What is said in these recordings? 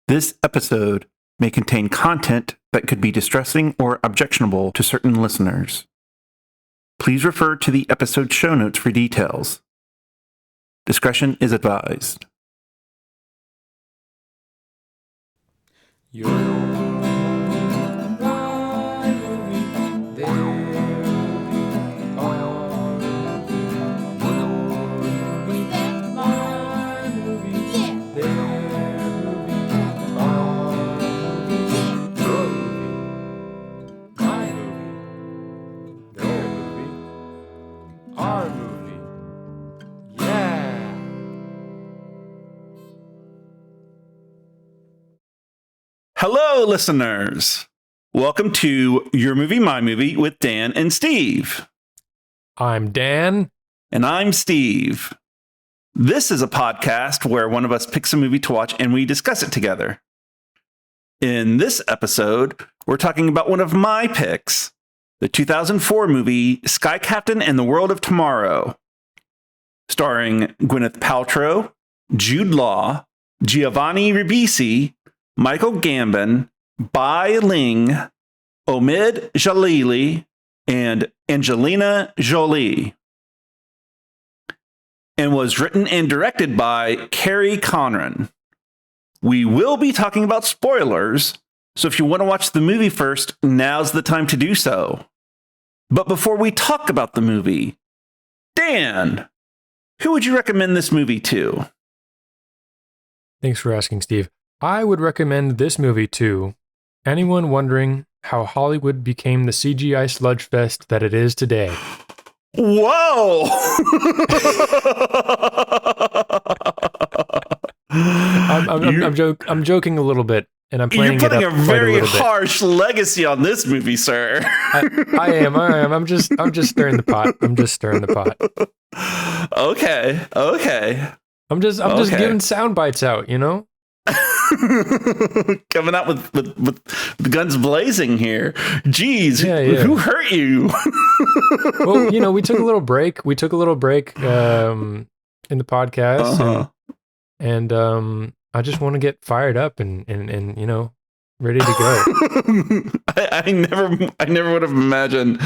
This episode may contain content that could be distressing or objectionable to certain listeners. Please refer to the episode show notes for details. Discretion is advised. Hello, listeners. Welcome to Your Movie, My Movie with Dan and Steve. I'm Dan. And I'm Steve. This is a podcast where one of us picks a movie to watch and we discuss it together. In this episode, we're talking about one of my picks, the 2004 movie Sky Captain and the World of Tomorrow, starring Gwyneth Paltrow, Jude Law, Giovanni Ribisi, Michael Gambon, Bai Ling, Omid Jalili, and Angelina Jolie, and was written and directed by Carrie Conran. We will be talking about spoilers, so if you want to watch the movie first, now's the time to do so. But before we talk about the movie, Dan, who would you recommend this movie to? Thanks for asking, Steve. I would recommend this movie to anyone wondering how Hollywood became the CGI sludge fest that it is today. Whoa! I'm joking a little bit, and I'm playing it up. You're putting a very harsh legacy on this movie, sir. I am. I'm just stirring the pot. Okay. I'm just giving sound bites out, you know? Coming out with the guns blazing here. Jeez, yeah. Who hurt you? Well, you know, we took a little break. In the podcast, and I just want to get fired up and you know, ready to go. I never would have imagined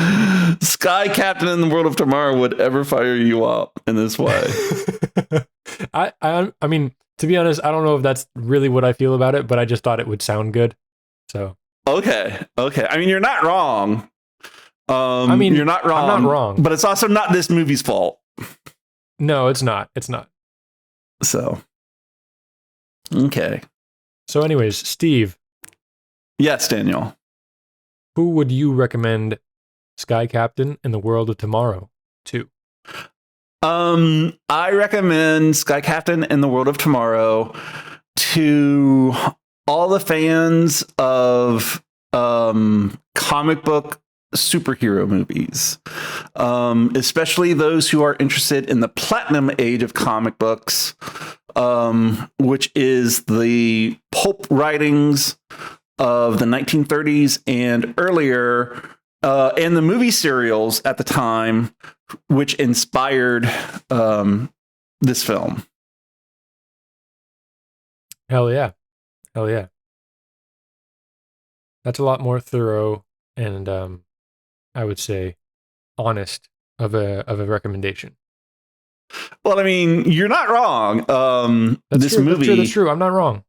Sky Captain in the World of Tomorrow would ever fire you up in this way. I mean, to be honest, I don't know if that's really what I feel about it, but I just thought it would sound good. So okay. I mean, you're not wrong. You're not wrong. I'm not wrong, but it's also not this movie's fault. No, it's not. So, okay. So, anyways, Steve. Yes, Daniel. Who would you recommend Sky Captain in the World of Tomorrow to? I recommend Sky Captain in the World of Tomorrow to all the fans of comic book superhero movies, especially those who are interested in the platinum age of comic books, which is the pulp writings of the 1930s and earlier, and the movie serials at the time, which inspired this film. Hell yeah. That's a lot more thorough and I would say honest of a recommendation. Well, I mean, you're not wrong. That's true. I'm not wrong.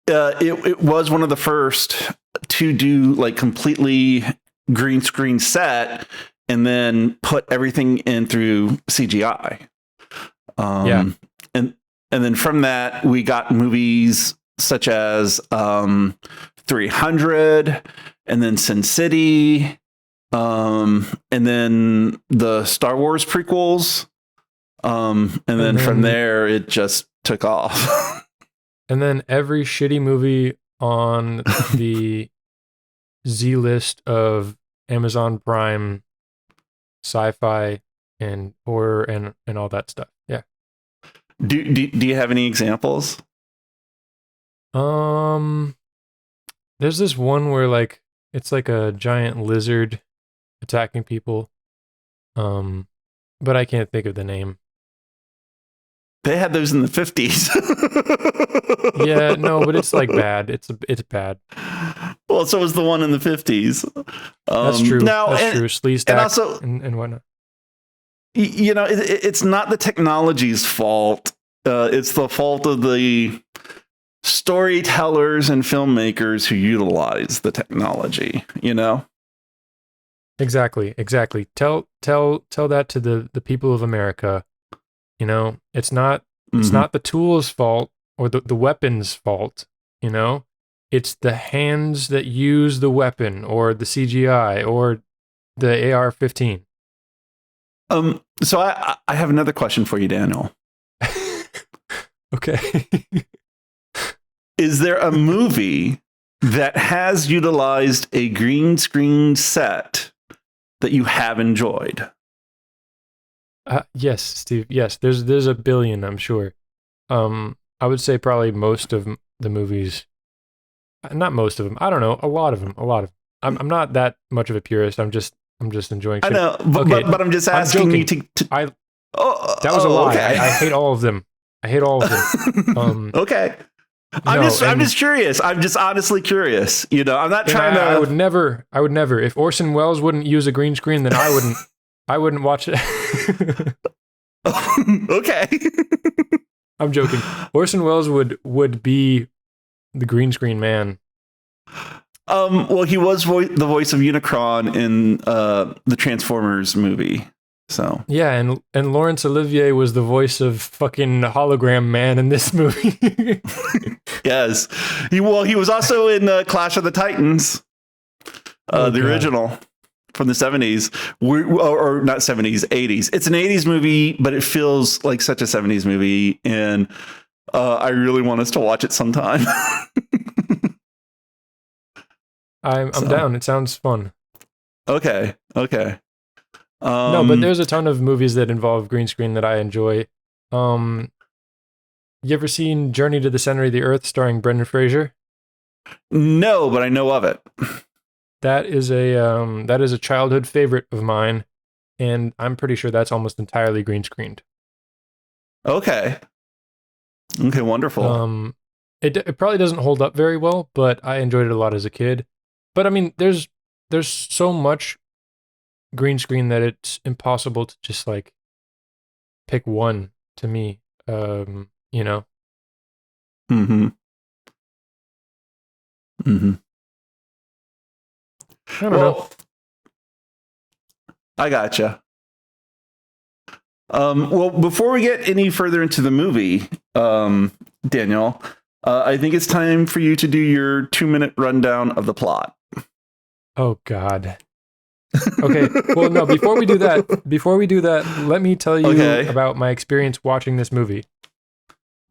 It was one of the first to do like completely green screen set and then put everything in through CGI. And then from that we got movies such as 300 and then Sin City, and then the Star Wars prequels. And then from there it just took off. And then every shitty movie on the Z list of Amazon Prime sci-fi and horror and all that stuff. Yeah. Do you have any examples? There's this one where like it's like a giant lizard attacking people. But I can't think of the name. They had those in the 50s. Yeah, no, but it's like bad. It's bad. Well, so was the one in the 50s. That's true. That's true. Slee stack and also, and whatnot. It's not the technology's fault. It's the fault of the storytellers and filmmakers who utilize the technology. Exactly. Tell that to the people of America. It's not the tool's fault or the weapon's fault. It's the hands that use the weapon or the CGI or the AR-15. So I have another question for you, Daniel. Okay. Is there a movie that has utilized a green screen set that you have enjoyed? Yes, Steve. Yes, there's a billion, I'm sure. I would say probably most of the movies. Not most of them. I don't know. A lot of them. I'm not that much of a purist. I'm just enjoying. I know, but I'm just asking you to. That was a lie. Okay. I hate all of them. Okay. I'm just curious. I'm just honestly curious. I'm not trying to. I would never. If Orson Welles wouldn't use a green screen, then I wouldn't watch it. Okay. I'm joking. Orson Welles would be the green screen man. Well, he was the voice of Unicron in the Transformers movie. So yeah, and Laurence Olivier was the voice of fucking hologram man in this movie. Yes, he was also in Clash of the Titans, the original from the 70s, or not 70s, 80s. It's an 80s movie, but it feels like such a 70s movie, and I really want us to watch it sometime. I'm down. It sounds fun. Okay. No, but there's a ton of movies that involve green screen that I enjoy. You ever seen Journey to the Center of the Earth starring Brendan Fraser? No, but I know of it. That is a childhood favorite of mine, and I'm pretty sure that's almost entirely green screened. Okay, wonderful. It probably doesn't hold up very well, but I enjoyed it a lot as a kid. But I mean, there's so much green screen that it's impossible to just like pick one to me. Mm-hmm. I don't know. I gotcha. Well, before we get any further into the movie, Daniel, I think it's time for you to do your 2-minute rundown of the plot. Oh, God. Okay. Well, no, before we do that, let me tell you about my experience watching this movie.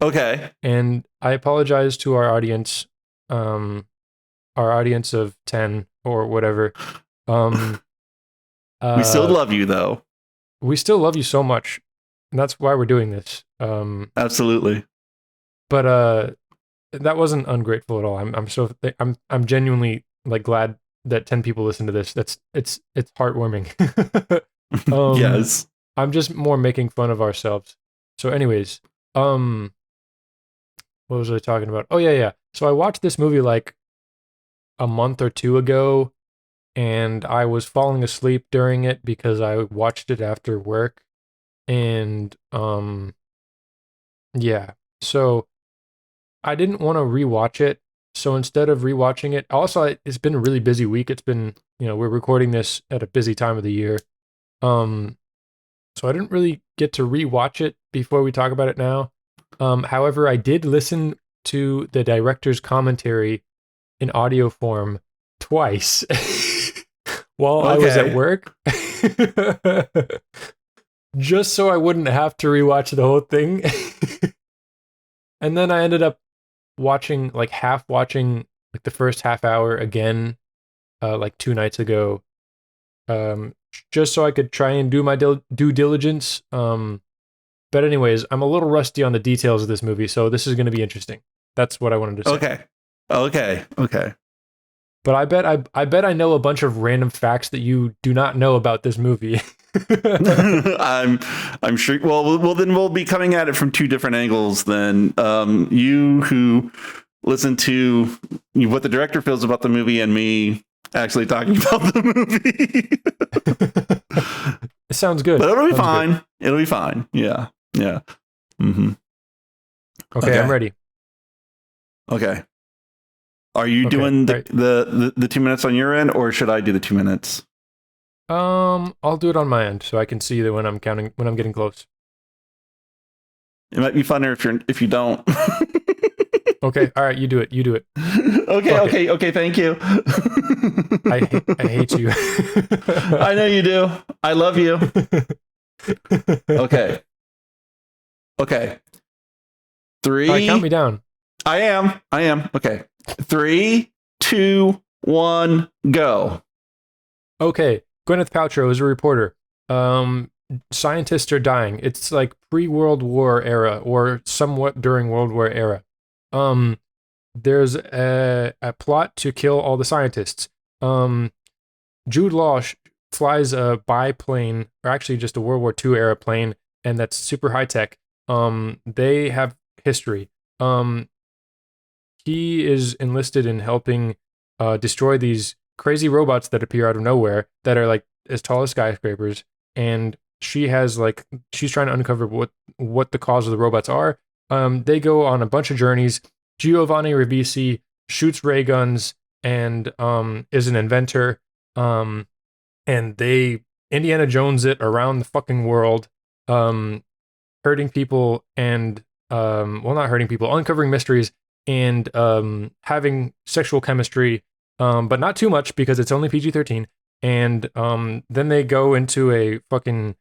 Okay. And I apologize to our audience of 10 or whatever. We still love you, though. We still love you so much. And that's why we're doing this. Absolutely. But that wasn't ungrateful at all. I'm genuinely like glad that 10 people listen to this. It's heartwarming. Yes. I'm just more making fun of ourselves. So anyways, what was I talking about? Oh yeah. So I watched this movie like a month or two ago, and I was falling asleep during it because I watched it after work. And yeah. So I didn't want to rewatch it. So instead of rewatching it, also it's been a really busy week. It's been, we're recording this at a busy time of the year. So I didn't really get to rewatch it before we talk about it now. However, I did listen to the director's commentary in audio form twice while I was at work. Just so I wouldn't have to rewatch the whole thing. And then I ended up watching like the first half hour again, like 2 nights ago, just so I could try and do my due diligence. But anyways, I'm a little rusty on the details of this movie, so this is going to be interesting. That's what I wanted to say. Okay. But I bet I know a bunch of random facts that you do not know about this movie. I'm sure. Well, then we'll be coming at it from two different angles. Then you who listen to what the director feels about the movie, and me actually talking about the movie. It sounds good. But it'll be Sounds fine. good. It'll be fine. Yeah. Yeah. Mm-hmm. Okay, I'm ready. Okay. Are you doing the 2 minutes on your end, or should I do the 2 minutes? I'll do it on my end so I can see that when I'm getting close. It might be funner if you don't. Okay, all right, you do it. Okay, thank you. I hate you. I know you do. I love you. Okay. 3. All right, count me down. I am. Okay. 3, 2, 1, go. Okay. Gwyneth Paltrow is a reporter. Scientists are dying. It's like pre-World War era, or somewhat during World War era. There's a plot to kill all the scientists. Jude Law flies a biplane, or actually just a World War II era plane, and that's super high tech. They have history. He is enlisted in helping destroy these crazy robots that appear out of nowhere that are like as tall as skyscrapers, and she's trying to uncover what the cause of the robots are. They go on a bunch of journeys. Giovanni Ribisi shoots ray guns and is an inventor. And they Indiana Jones it around the fucking world, hurting people and not hurting people, uncovering mysteries and having sexual chemistry, but not too much because it's only PG-13. And then they go into a fucking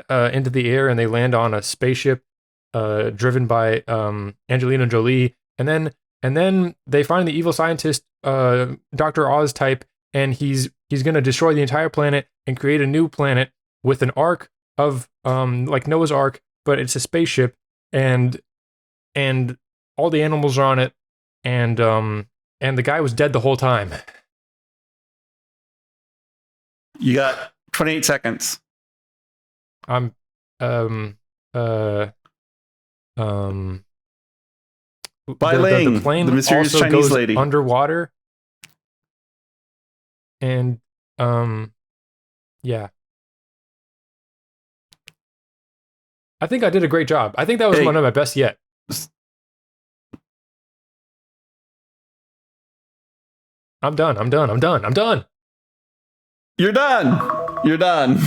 into the air and they land on a spaceship driven by Angelina Jolie. And then they find the evil scientist, Dr. Oz type, and he's gonna destroy the entire planet and create a new planet with an ark of like Noah's Ark, but it's a spaceship, and all the animals are on it, and the guy was dead the whole time. You got 28 seconds. I'm Bai Ling, the plane the mysterious also Chinese goes lady underwater, and yeah. I think I did a great job. I think that was one of my best yet. I'm done. You're done. You're done.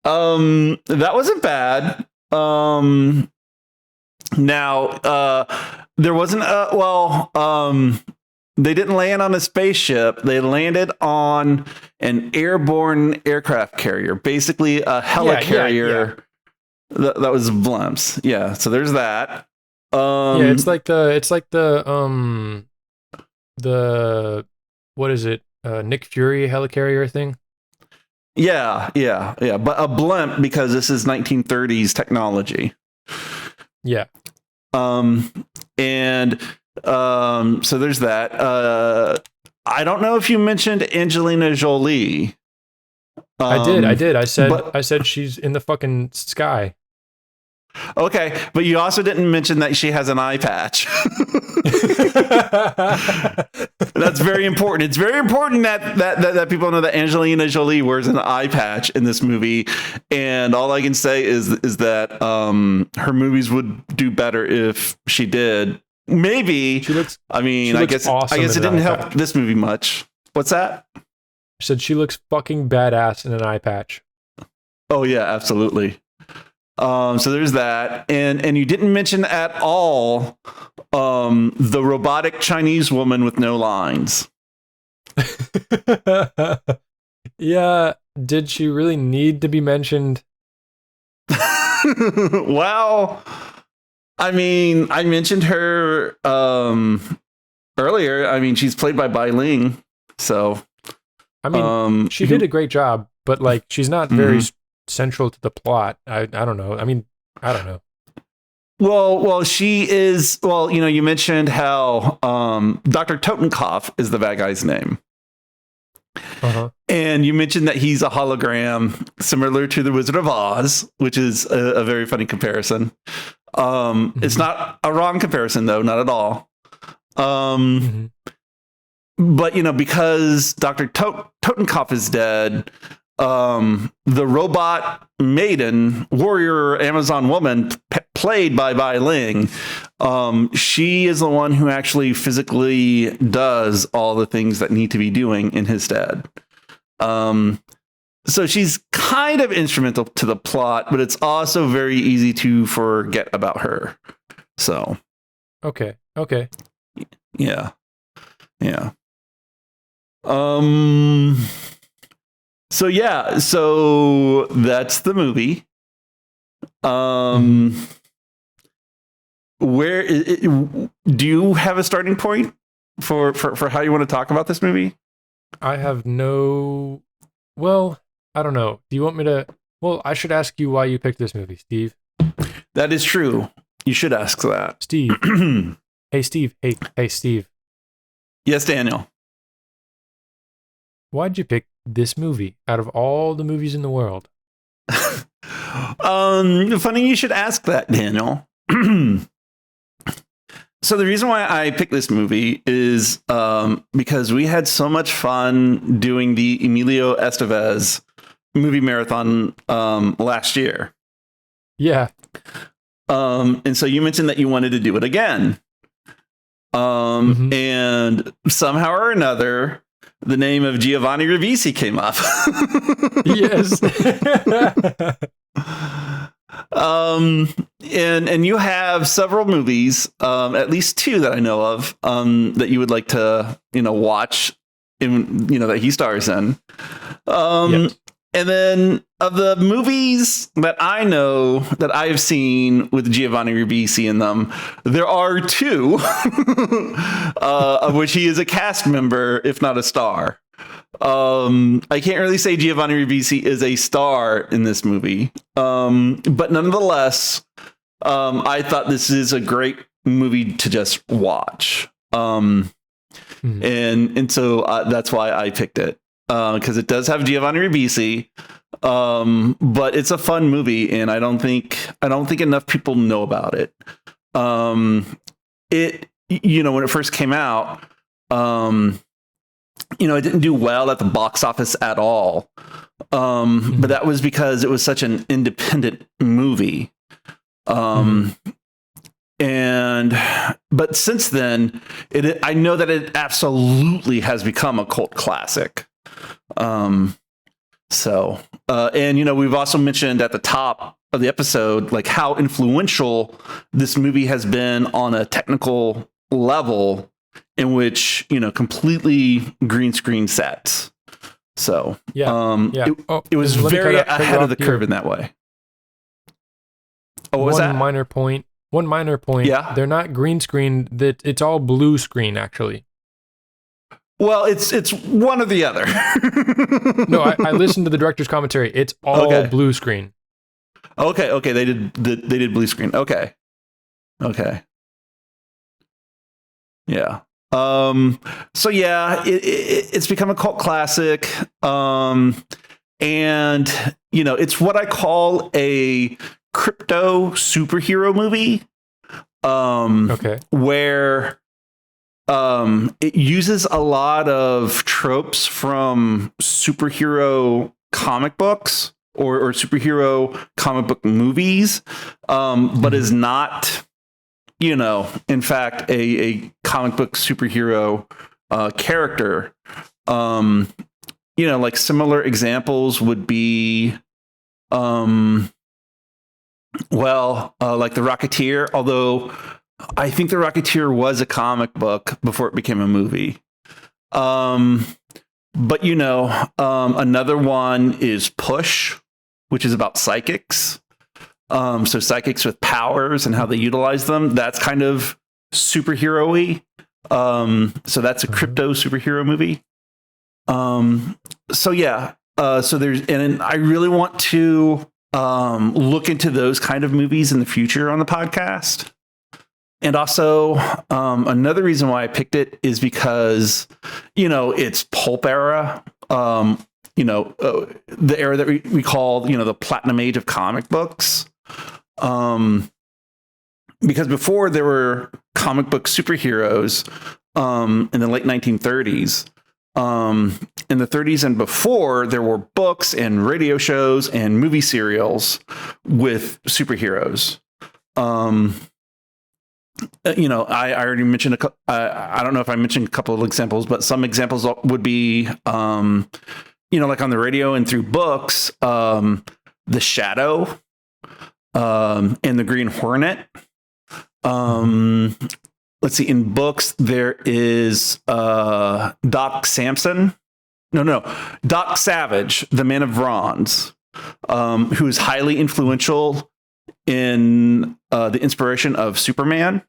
That wasn't bad. Now, there wasn't they didn't land on a spaceship. They landed on an airborne aircraft carrier, basically a helicarrier. Yeah. That was blimps. Yeah. So there's that. It's like the what is it? Nick Fury helicarrier thing. Yeah. But a blimp because this is 1930s technology. Yeah. So there's that. I don't know if you mentioned Angelina Jolie. I did. I said she's in the fucking sky. Okay, but you also didn't mention that she has an eye patch. That's very important. It's very important that people know that Angelina Jolie wears an eye patch in this movie. And all I can say is that her movies would do better if she did. Maybe. I guess awesome it didn't help this movie much. What's that? I said she looks fucking badass in an eye patch. Oh yeah, absolutely. So there's that, and you didn't mention at all the robotic Chinese woman with no lines. Yeah, did she really need to be mentioned? Well, I mean, I mentioned her earlier. I mean, she's played by Bai Ling, so I mean, she did a great job, but like, she's not very central to the plot. I don't know. I mean, I don't know. Well, she is. Well, you mentioned how Dr. Totenkopf is the bad guy's name. Uh-huh. And you mentioned that he's a hologram, similar to the Wizard of Oz, which is a very funny comparison. It's not a wrong comparison, though, not at all. But, because Dr. Totenkopf is dead, the robot maiden, warrior, Amazon woman, played by Bai Ling, she is the one who actually physically does all the things that need to be doing in his stead. So she's kind of instrumental to the plot, but it's also very easy to forget about her. So. Okay. Yeah. So that's the movie. Where do you have a starting point for how you want to talk about this movie? I have no. Well, I don't know. Do you want me to? Well, I should ask you why you picked this movie, Steve. That is true. You should ask that, Steve. Hey, Steve. Hey, Steve. Yes, Daniel. Why'd you pick this movie out of all the movies in the world? Funny you should ask that, Daniel. So the reason why I picked this movie is because we had so much fun doing the Emilio Estevez movie marathon last year. Yeah. And so you mentioned that you wanted to do it again. And somehow or another, the name of Giovanni Ribisi came up. Yes. And you have several movies, at least two that I know of, that you would like to, watch that he stars in. Yes. And then of the movies that I know that I've seen with Giovanni Ribisi in them, there are two of which he is a cast member, if not a star. I can't really say Giovanni Ribisi is a star in this movie, but nonetheless, I thought this is a great movie to just watch. And so that's why I picked it. Because it does have Giovanni Ribisi, but it's a fun movie, and I don't think enough people know about it. When it first came out, it didn't do well at the box office at all. But that was because it was such an independent movie. But since then, I know that it absolutely has become a cult classic. And we've also mentioned at the top of the episode, like how influential this movie has been on a technical level, in which, completely green screen sets. So, it was very ahead of the curve in that way. Oh, what was that? One minor point. Yeah. They're not green screen. It's all blue screen, actually. Well, it's one or the other. No, I listened to the director's commentary. It's all blue screen. Okay. They did blue screen. Okay. Yeah. So yeah, it's become a cult classic. And it's what I call a crypto superhero movie. Where it uses a lot of tropes from superhero comic books or superhero comic book movies, but is not, in fact, a comic book superhero character. Like similar examples would be, like The Rocketeer, although I think The Rocketeer was a comic book before it became a movie. But another one is Push, which is about psychics. So psychics with powers and how they utilize them. That's kind of superhero-y. So that's a crypto superhero movie. So I really want to look into those kind of movies in the future on the podcast. And also, another reason why I picked it is because, it's pulp era. the era that we call, the platinum age of comic books. Because before there were comic book superheroes in the late 1930s. In the 30s and before, there were books and radio shows and movie serials with superheroes. I already mentioned I don't know if I mentioned a couple of examples, but some examples would be, like on the radio and through books, The Shadow, and the Green Hornet. Let's see. In books, there is Doc Samson. Doc Savage, the Man of Bronze, who is highly influential in the inspiration of Superman.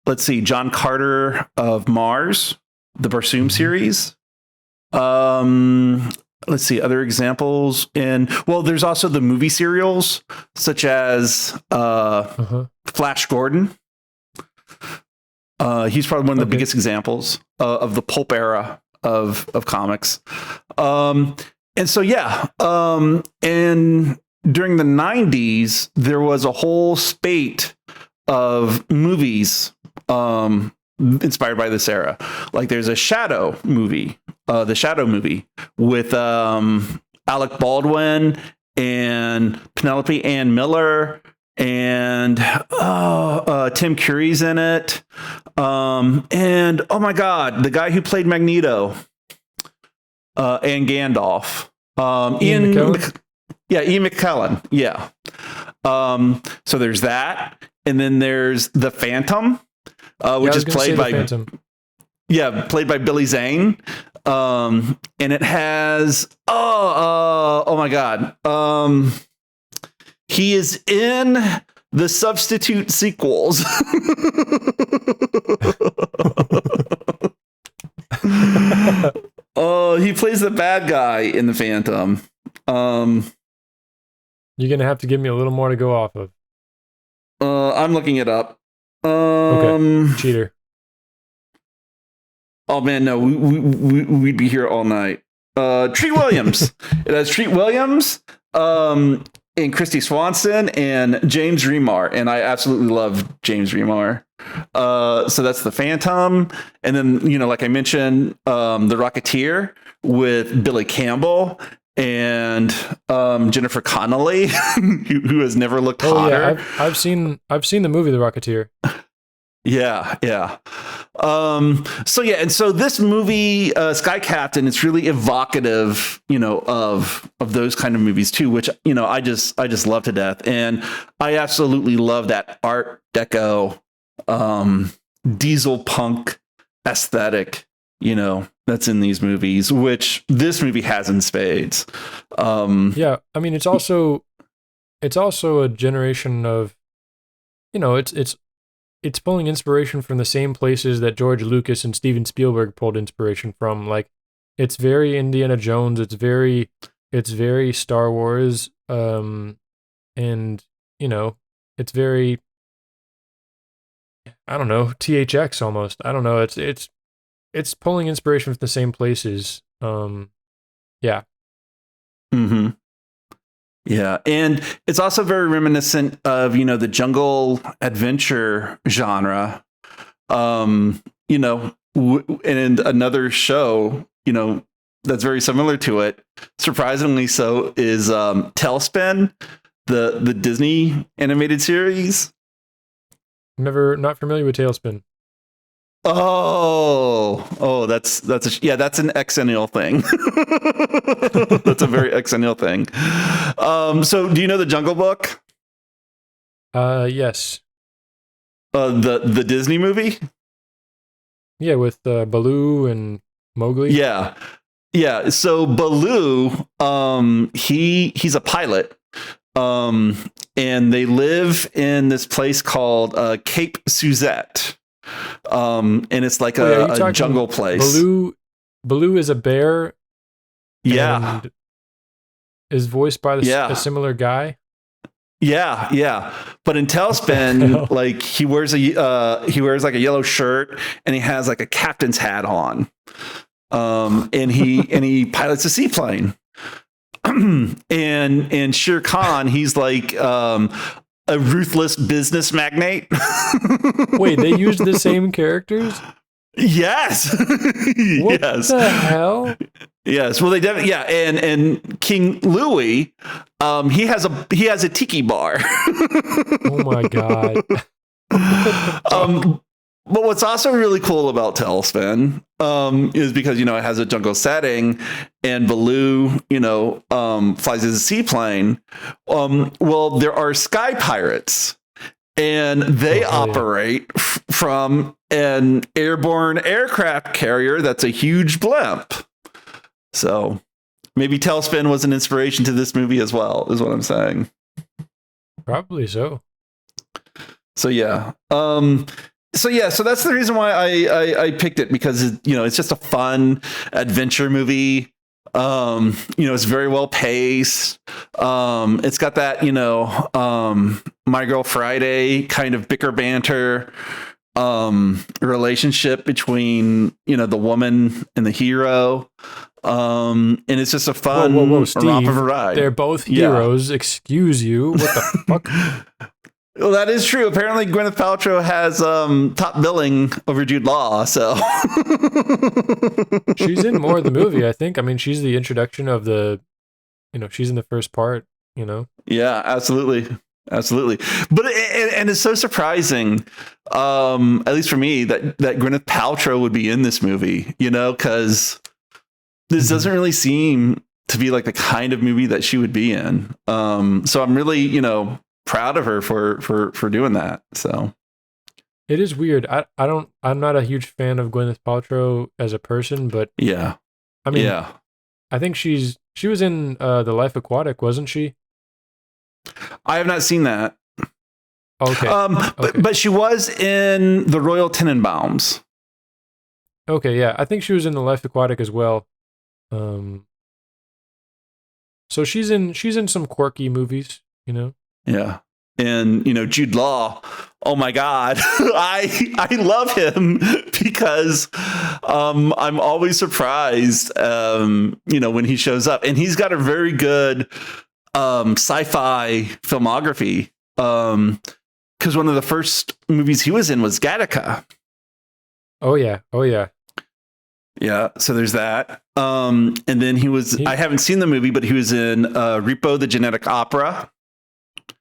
Let's see. John Carter of Mars, the Barsoom series. Let's see. Other examples there's also the movie serials, such as Flash Gordon. He's probably one of the biggest examples of the pulp era of comics. And during the 90s, there was a whole spate of movies inspired by this era. Like there's a Shadow movie, the Shadow movie with Alec Baldwin and Penelope Ann Miller, and Tim Curry's in it. And oh my God, the guy who played Magneto and Gandalf. Ian McKellen? Ian McKellen. Yeah. So there's that. And then there's The Phantom, which is played by Billy Zane. And it has oh my God. He is in the Substitute sequels. He plays the bad guy in The Phantom. You're going to have to give me a little more to go off of. I'm looking it up. Okay, cheater. Oh man, no, we'd be here all night. Treat Williams. It has Treat Williams, and Christy Swanson and James Remar, and I absolutely love James Remar. So that's The Phantom, and then like I mentioned, The Rocketeer with Billy Campbell and Jennifer Connelly, who has never looked hotter. Yeah, I've seen the movie The Rocketeer. Yeah. So this movie, Sky Captain, it's really evocative, of those kind of movies too, which I just love to death, and I absolutely love that Art Deco, diesel punk aesthetic, that's in these movies, which this movie has in spades. Yeah, I mean, it's also a generation of, it's pulling inspiration from the same places that George Lucas and Steven Spielberg pulled inspiration from. Like, it's very Indiana Jones. It's very Star Wars. And it's very, I don't know, THX almost. I don't know. It's pulling inspiration from the same places. Yeah. Mm-hmm. Yeah, and it's also very reminiscent of the jungle adventure genre. And another show that's very similar to it, surprisingly so, is Tailspin, the Disney animated series. Not familiar with Tailspin. That's an exennial thing. That's a very exennial thing. So do you know the Jungle Book? Yes. The Disney movie? Yeah, with Baloo and Mowgli. Yeah. So Baloo, he's a pilot. And they live in this place called Cape Suzette. And it's like a jungle place. Baloo is a bear. Yeah. And is voiced by a similar guy. Yeah. But in Tailspin, like he wears like a yellow shirt and he has like a captain's hat on. And he pilots a seaplane. and Shere Khan, he's like a ruthless business magnate. Wait, they used the same characters? Yes. What Yes. the hell? Yes. Well, they definitely, yeah. And King Louis, he has a tiki bar. Oh my god. But what's also really cool about Tailspin is because, it has a jungle setting, and Baloo, flies as a seaplane. Well, there are sky pirates, and they operate from an airborne aircraft carrier that's a huge blimp. So maybe Tailspin was an inspiration to this movie as well, is what I'm saying. Probably so. So yeah. So that's the reason why I picked it, because it's just a fun adventure movie. It's very well paced. It's got that My Girl Friday kind of bicker banter relationship between the woman and the hero. And it's just a fun whoa, Steve, romp of a ride. They're both heroes. Yeah. Excuse you. What the fuck? Well, that is true. Apparently, Gwyneth Paltrow has top billing over Jude Law. So she's in more of the movie, I think. I mean, she's the introduction of the, she's in the first part. Yeah, absolutely. But and it's so surprising, at least for me, that Gwyneth Paltrow would be in this movie. Because this doesn't really seem to be like the kind of movie that she would be in. So I'm really, proud of her for doing that. So it is weird. I'm not a huge fan of Gwyneth Paltrow as a person, but yeah, I mean, yeah. I think she was in The Life Aquatic, wasn't she? I have not seen that. Okay. But she was in The Royal Tenenbaums. Okay, yeah. I think she was in The Life Aquatic as well. So she's in some quirky movies, Yeah. And, Jude Law, oh my God, I love him because I'm always surprised, when he shows up. And he's got a very good sci-fi filmography, because one of the first movies he was in was Gattaca. Oh, yeah. Yeah, so there's that. And then I haven't seen the movie, but he was in Repo the Genetic Opera.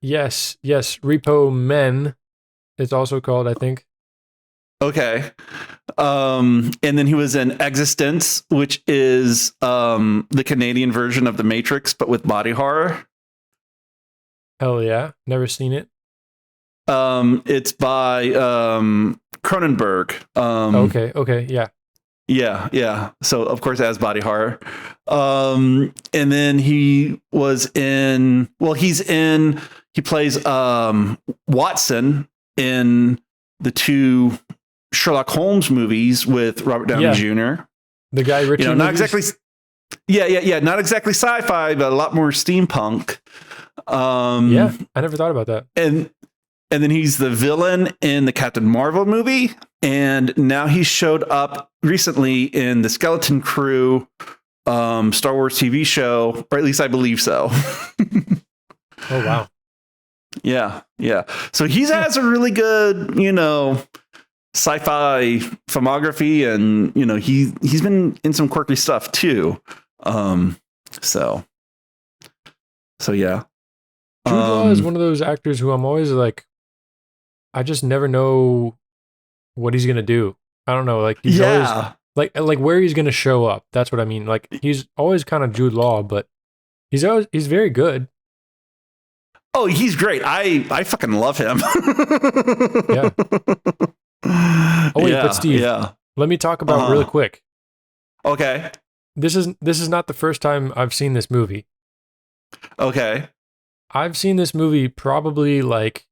Yes, Repo Men, it's also called, I think. Okay. And then he was in Existence, which is the Canadian version of The Matrix, but with body horror. Hell yeah. Never seen it. It's by Cronenberg. Okay, yeah. Yeah. So, of course, as body horror. And then he plays Watson in the two Sherlock Holmes movies with Robert Downey Jr. The Guy Ritchie not movies? exactly. Yeah. Not exactly sci-fi, but a lot more steampunk. Yeah, I never thought about that. And then he's the villain in the Captain Marvel movie. And now he showed up recently in the Skeleton Crew Star Wars TV show, or at least I believe so. Oh, wow. Yeah. So he has a really good, sci-fi filmography, and he's been in some quirky stuff too. So yeah. Jude Law is one of those actors who I'm always like, I just never know what he's gonna do. I don't know, like he's always like where he's gonna show up. That's what I mean. Like he's always kind of Jude Law, but he's very good. Oh, he's great. I fucking love him. Yeah. Oh wait, but Steve, let me talk about really quick. Okay. This is not the first time I've seen this movie. Okay. I've seen this movie probably like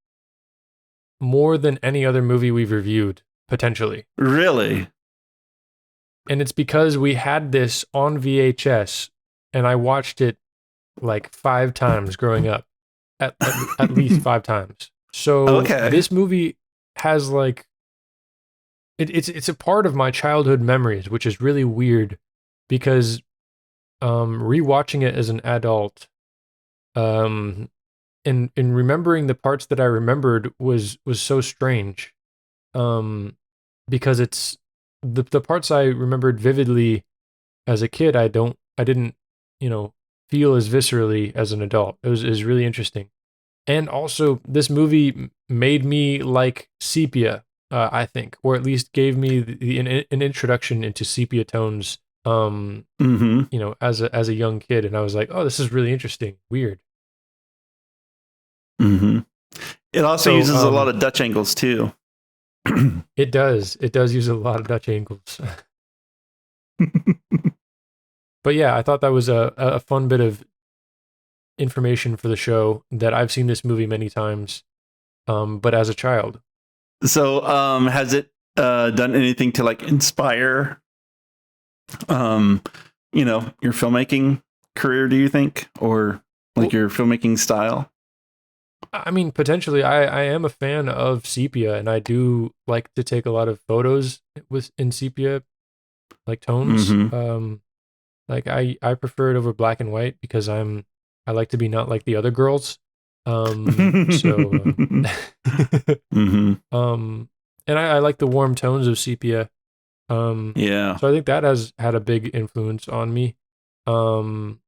more than any other movie we've reviewed, potentially. Really? And it's because we had this on VHS and I watched it like 5 times growing up. At least 5 times. So this movie has like it's a part of my childhood memories, which is really weird because rewatching it as an adult, and remembering the parts that I remembered was so strange. Because it's the parts I remembered vividly as a kid, I didn't, feel as viscerally as an adult. It was really interesting. And also, this movie made me like sepia, I think, or at least gave me an introduction into sepia tones. As a young kid, and I was like, oh, this is really interesting, weird. It also uses a lot of Dutch angles too. It does use a lot of Dutch angles. But yeah, I thought that was a fun bit of information for the show, that I've seen this movie many times, but as a child. So, has it done anything to like inspire, your filmmaking career? Do you think, or like your filmmaking style? I mean, potentially. I am a fan of sepia, and I do like to take a lot of photos in sepia, like tones. Like I prefer it over black and white because I like to be not like the other girls. And I like the warm tones of sepia. Yeah. So I think that has had a big influence on me. And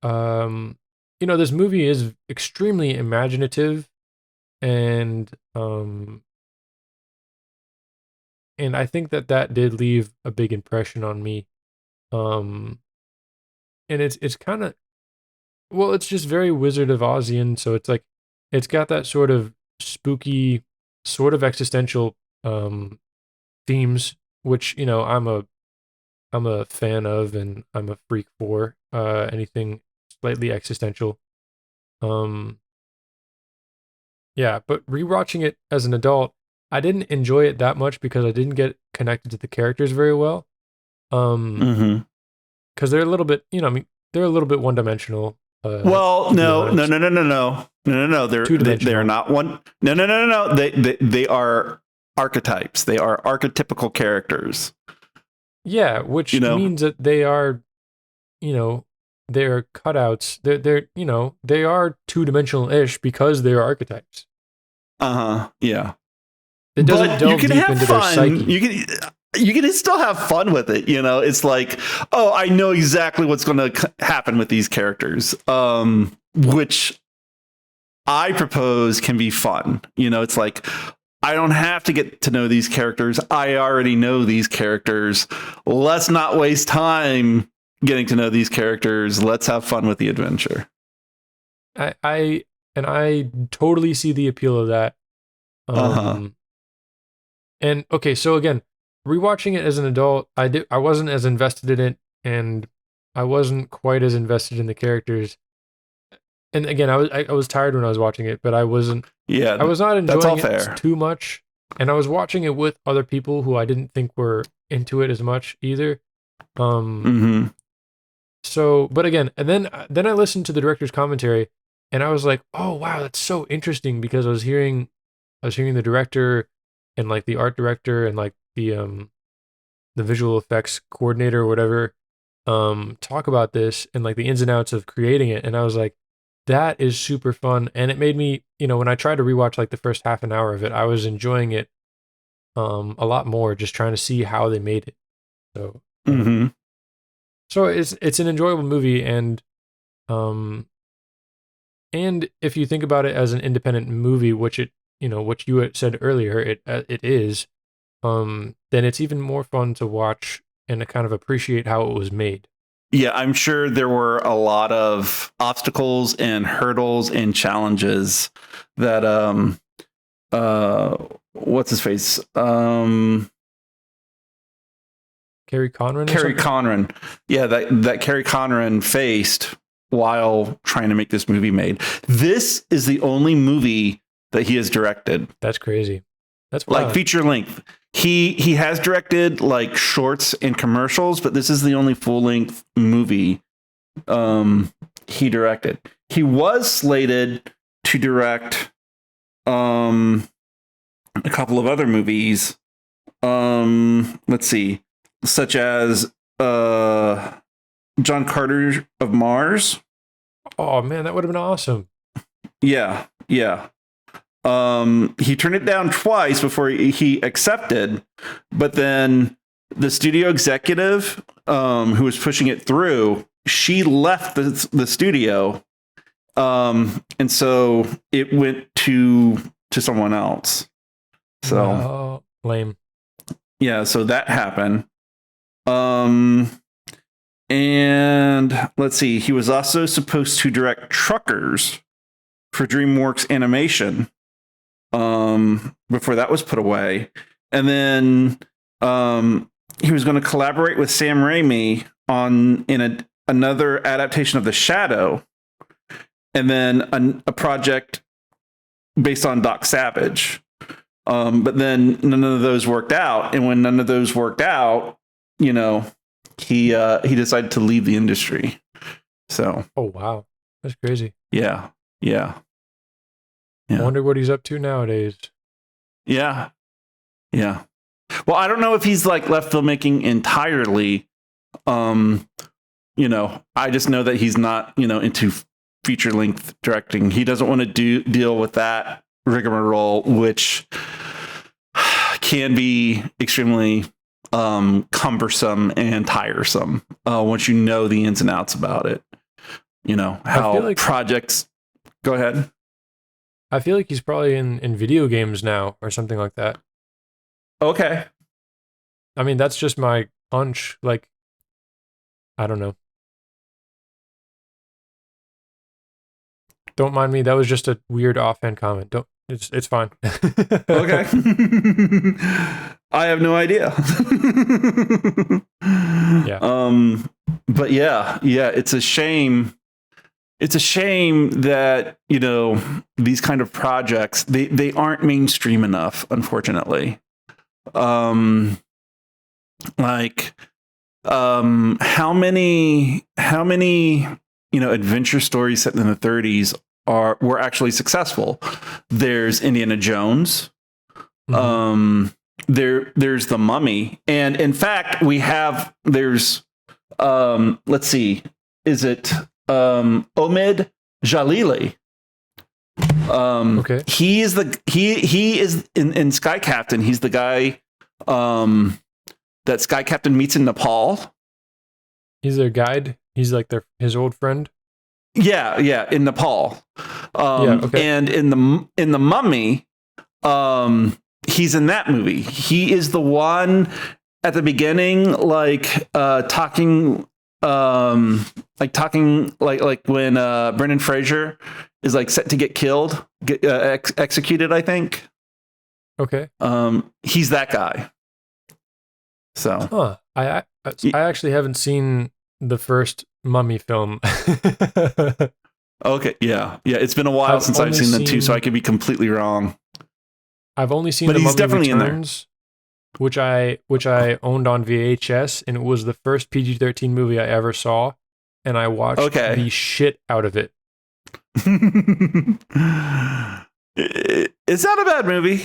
this movie is extremely imaginative, and I think that did leave a big impression on me. And it's kind of, well, it's just very Wizard of Ozian. So it's like, it's got that sort of spooky, sort of existential themes, which I'm a fan of, and I'm a freak for anything slightly existential. Yeah, but rewatching it as an adult, I didn't enjoy it that much because I didn't get connected to the characters very well. Because they're a little bit, they're a little bit one dimensional. Well, no. They're not one. No. They are archetypes. They are archetypical characters. Yeah, which means that they are, they're cutouts. They are 2-dimensional-ish because they are archetypes. Yeah. It doesn't delve deep into their psyche. You can still have fun with it. It's like, oh, I know exactly what's going to happen with these characters, which I propose can be fun. It's like, I don't have to get to know these characters. I already know these characters. Let's not waste time getting to know these characters. Let's have fun with the adventure. I totally see the appeal of that. And okay, so again, rewatching it as an adult, I wasn't as invested in it, and I wasn't quite as invested in the characters. And again, I was tired when I was watching it, but I wasn't. Yeah, I was not enjoying it too much, and I was watching it with other people who I didn't think were into it as much either. So, but again, and then I listened to the director's commentary, and I was like, oh wow, that's so interesting, because I was hearing the director and like the art director and like the visual effects coordinator or whatever talk about this and like the ins and outs of creating it, and I was like, that is super fun. And it made me, when I tried to rewatch like the first half an hour of it, I was enjoying it a lot more, just trying to see how they made it. So so it's an enjoyable movie, and if you think about it as an independent movie, which what you had said earlier, it is, then it's even more fun to watch and to kind of appreciate how it was made. Yeah, I'm sure there were a lot of obstacles and hurdles and challenges that what's his face? Kerry Conran. Yeah, that Kerry Conran faced while trying to make this movie made. This is the only movie that he has directed. That's crazy. That's wild. Like feature length. He has directed like shorts and commercials, but this is the only full length movie he directed. He was slated to direct a couple of other movies. Let's see, such as John Carter of Mars. Oh man, that would have been awesome. Yeah. He turned it down twice before he accepted, but then the studio executive who was pushing it through, she left the studio, and so it went to someone else. So lame. Yeah, so that happened. And let's see, he was also supposed to direct Truckers for DreamWorks Animation before that was put away. And then he was going to collaborate with Sam Raimi in another adaptation of The Shadow, and then a project based on Doc Savage. But then none of those worked out. And when none of those worked out, he decided to leave the industry. So. Oh, wow. That's crazy. Yeah. I wonder what he's up to nowadays. Yeah. Well, I don't know if he's like left filmmaking entirely. I just know that he's not, into feature length directing. He doesn't want to deal with that rigmarole, which can be extremely cumbersome and tiresome once you know the ins and outs about it. How projects. Go ahead. I feel like he's probably in video games now or something like that. Okay. I mean, that's just my hunch. Like, I don't know. Don't mind me. That was just a weird offhand comment. It's fine. Okay. I have no idea. Yeah. But yeah, it's a shame. It's a shame that, these kind of projects, they aren't mainstream enough, unfortunately. How many adventure stories set in the 30s were actually successful? There's Indiana Jones. Mm-hmm. There's The Mummy. And in fact, there's let's see, is it Omid Jalili? Okay. He is in Sky Captain. He's the guy that Sky Captain meets in Nepal. He's their guide. He's like his old friend. Yeah, in Nepal. Okay. And in the Mummy, he's in that movie. He is the one at the beginning, talking when Brendan Fraser is set to get killed, executed, I think. Okay. He's that guy. So, I actually haven't seen the first Mummy film. Okay, yeah. It's been a while since I've seen them too, so I could be completely wrong. I've only seen The Mummy Returns, which I owned on VHS, and it was the first PG-13 movie I ever saw, and I watched the shit out of it. It's not a bad movie.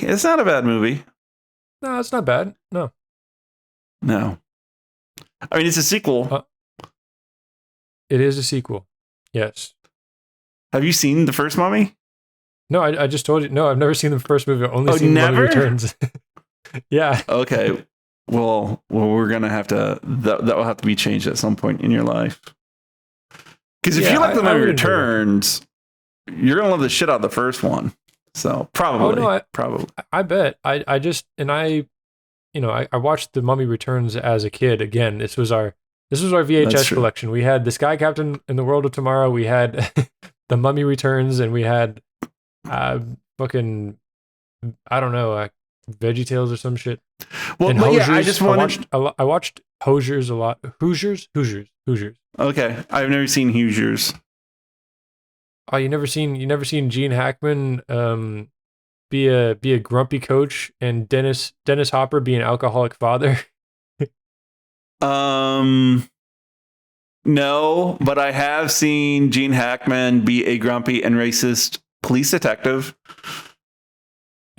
No, it's not bad. No. I mean, it's a sequel. It is a sequel. Yes. Have you seen the first Mummy? No, I just told you. No, I've never seen the first movie. I've only seen Mummy Returns. Yeah. Okay. Well, we're gonna have to. That will have to be changed at some point in your life. Because if you like the Mummy Returns, you're gonna love the shit out of the first one. So probably. Probably. I bet. I watched the Mummy Returns as a kid. Again, this was our VHS collection. We had The Sky Captain in the World of Tomorrow. We had the Mummy Returns, and we had fucking, I don't know, VeggieTales or some shit. Well, and but Hoosiers. I watched Hoosiers a lot. Hoosiers. Okay, I've never seen Hoosiers. Oh, you never seen Gene Hackman be a grumpy coach and Dennis Hopper be an alcoholic father? No, but I have seen Gene Hackman be a grumpy and racist police detective.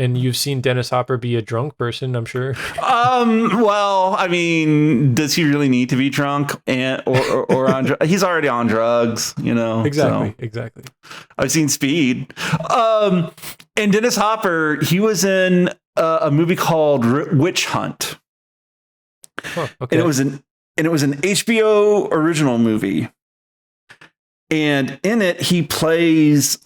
And you've seen Dennis Hopper be a drunk person, I'm sure. Well, I mean, does he really need to be drunk or on? He's already on drugs, you know. Exactly. I've seen Speed. And Dennis Hopper, he was in a movie called Witch Hunt. Huh, okay. And it was an HBO original movie. And in it, he plays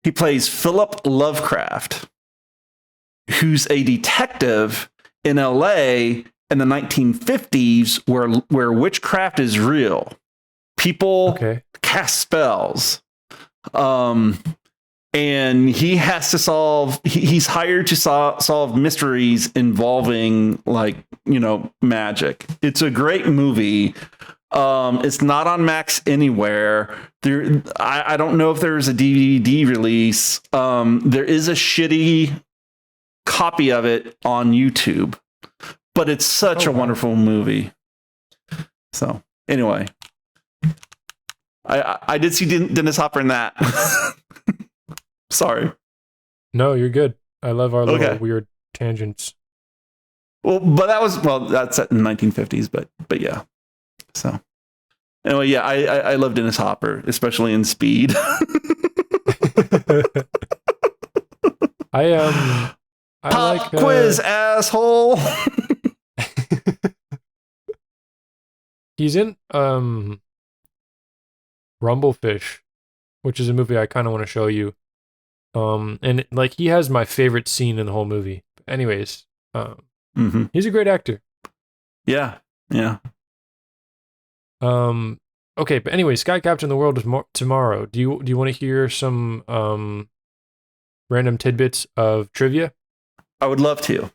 Philip Lovecraft, who's a detective in LA in the 1950s where witchcraft is real. People cast spells. And he has to he's hired to solve mysteries involving, like, you know, magic. It's a great movie. It's not on Max anywhere. I don't know if there's a DVD release. There is a shitty copy of it on YouTube, but it's such a wonderful movie. So anyway, I did see Dennis Hopper in that. Sorry. No, you're good. I love our little weird tangents. Well, but that's set in the 1950s, but yeah. So anyway, yeah, I love Dennis Hopper, especially in Speed. I Pop quiz, asshole. He's in Rumblefish, which is a movie I kind of want to show you. And like he has my favorite scene in the whole movie. Anyways, he's a great actor. Yeah. Okay, but anyway, Sky Captain: The World of Tomorrow. Do you want to hear some random tidbits of trivia? I would love to.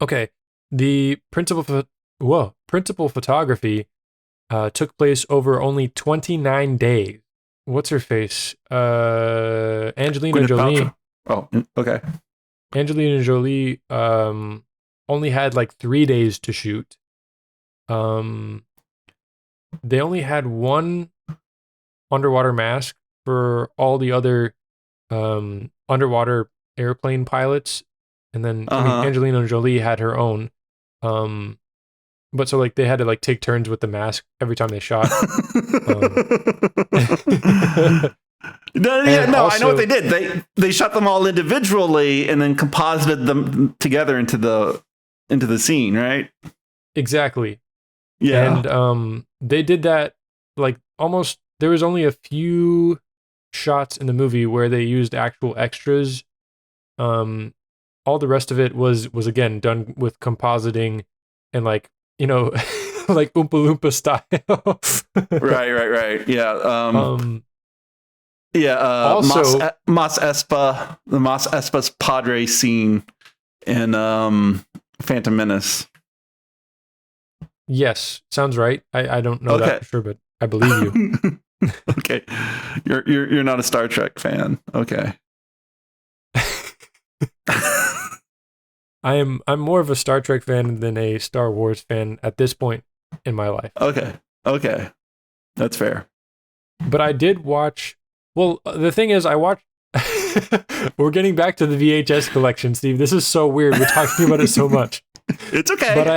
Okay, the principal photography took place over only 29 days. What's her face? Angelina Jolie. Oh, okay. Angelina Jolie only had like 3 days to shoot. They only had one underwater mask for all the other underwater airplane pilots, and then Angelina Jolie had her own. But so like they had to like take turns with the mask every time they shot. I know what they did. They shot them all individually and then composited them together into the scene, right? Exactly. Yeah. And they did that like almost. There was only a few shots in the movie where they used actual extras. All the rest of it was again done with compositing and like, you know, like Oompa Loompa style. Right. Yeah. Also, Mos Espa, the Mos Espa's Padre scene in Phantom Menace. Yes, sounds right. I don't know that for sure, but I believe you. Okay, you're not a Star Trek fan. Okay. I'm more of a Star Trek fan than a Star Wars fan at this point in my life. Okay, that's fair. But I did watch. Well, the thing is, I watched. We're getting back to the VHS collection, Steve. This is so weird. We're talking about it so much. It's okay. But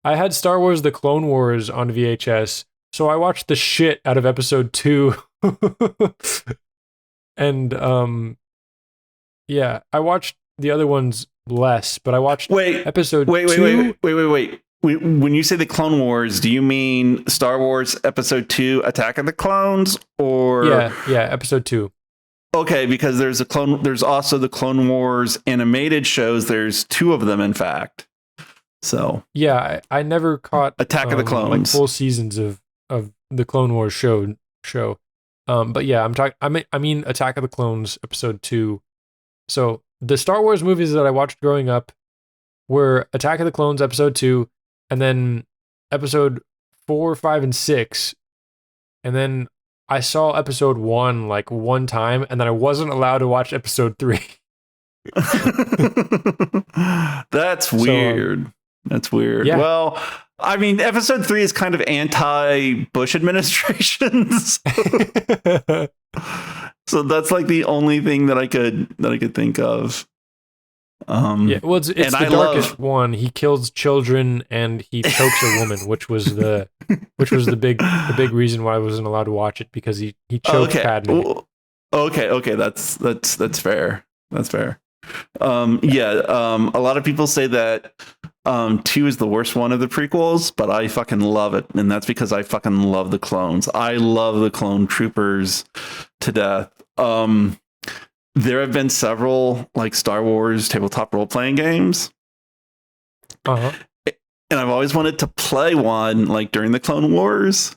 I had Star Wars: The Clone Wars on VHS, so I watched the shit out of Episode 2. And yeah, I watched the other ones less, but I watched Episode 2. Wait. When you say the Clone Wars, do you mean Star Wars Episode 2, Attack of the Clones, or yeah, Episode 2? Okay, because there's also the Clone Wars animated shows. There's 2 of them, in fact. So yeah, I never caught Attack of the Clones, like full seasons of the Clone Wars show. But yeah, I mean Attack of the Clones Episode 2. So the Star Wars movies that I watched growing up were Attack of the Clones Episode 2, and then Episode 4, 5, and 6, and then I saw Episode 1 like one time, and then I wasn't allowed to watch Episode 3. That's weird. That's weird. Yeah. Well, I mean, Episode 3 is kind of anti-Bush administration. So that's like the only thing that I could think of. Yeah, well, it's and the darkest one. He kills children and he chokes a woman, which was the big reason why I wasn't allowed to watch it, because he choked Padme. Okay, that's fair. That's fair. A lot of people say that 2 is the worst one of the prequels, but I fucking love it, and that's because I fucking love the clones. I love the clone troopers to death. There have been several like Star Wars tabletop role-playing games. Uh-huh. And I've always wanted to play one like during the Clone Wars.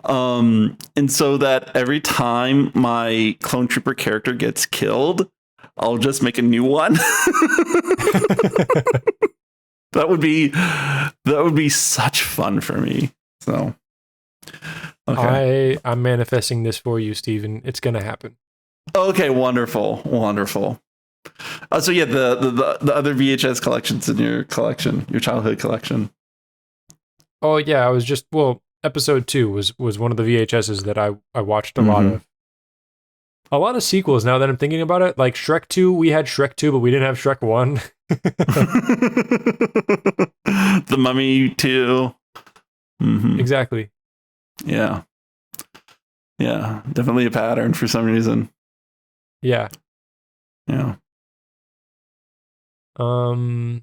And so that every time my clone trooper character gets killed, I'll just make a new one. That would be such fun for me. So okay. I'm manifesting this for you, Steven. It's gonna happen. Okay, wonderful. So yeah, the other VHS collections in your collection, your childhood collection. Oh yeah, I was just episode 2 was one of the VHSs that I watched a lot of. A lot of sequels now that I'm thinking about it. Like Shrek 2, we had Shrek 2, but we didn't have Shrek 1. The Mummy 2. Mm-hmm. Exactly. Yeah. Yeah, definitely a pattern for some reason. Yeah. Yeah. Oh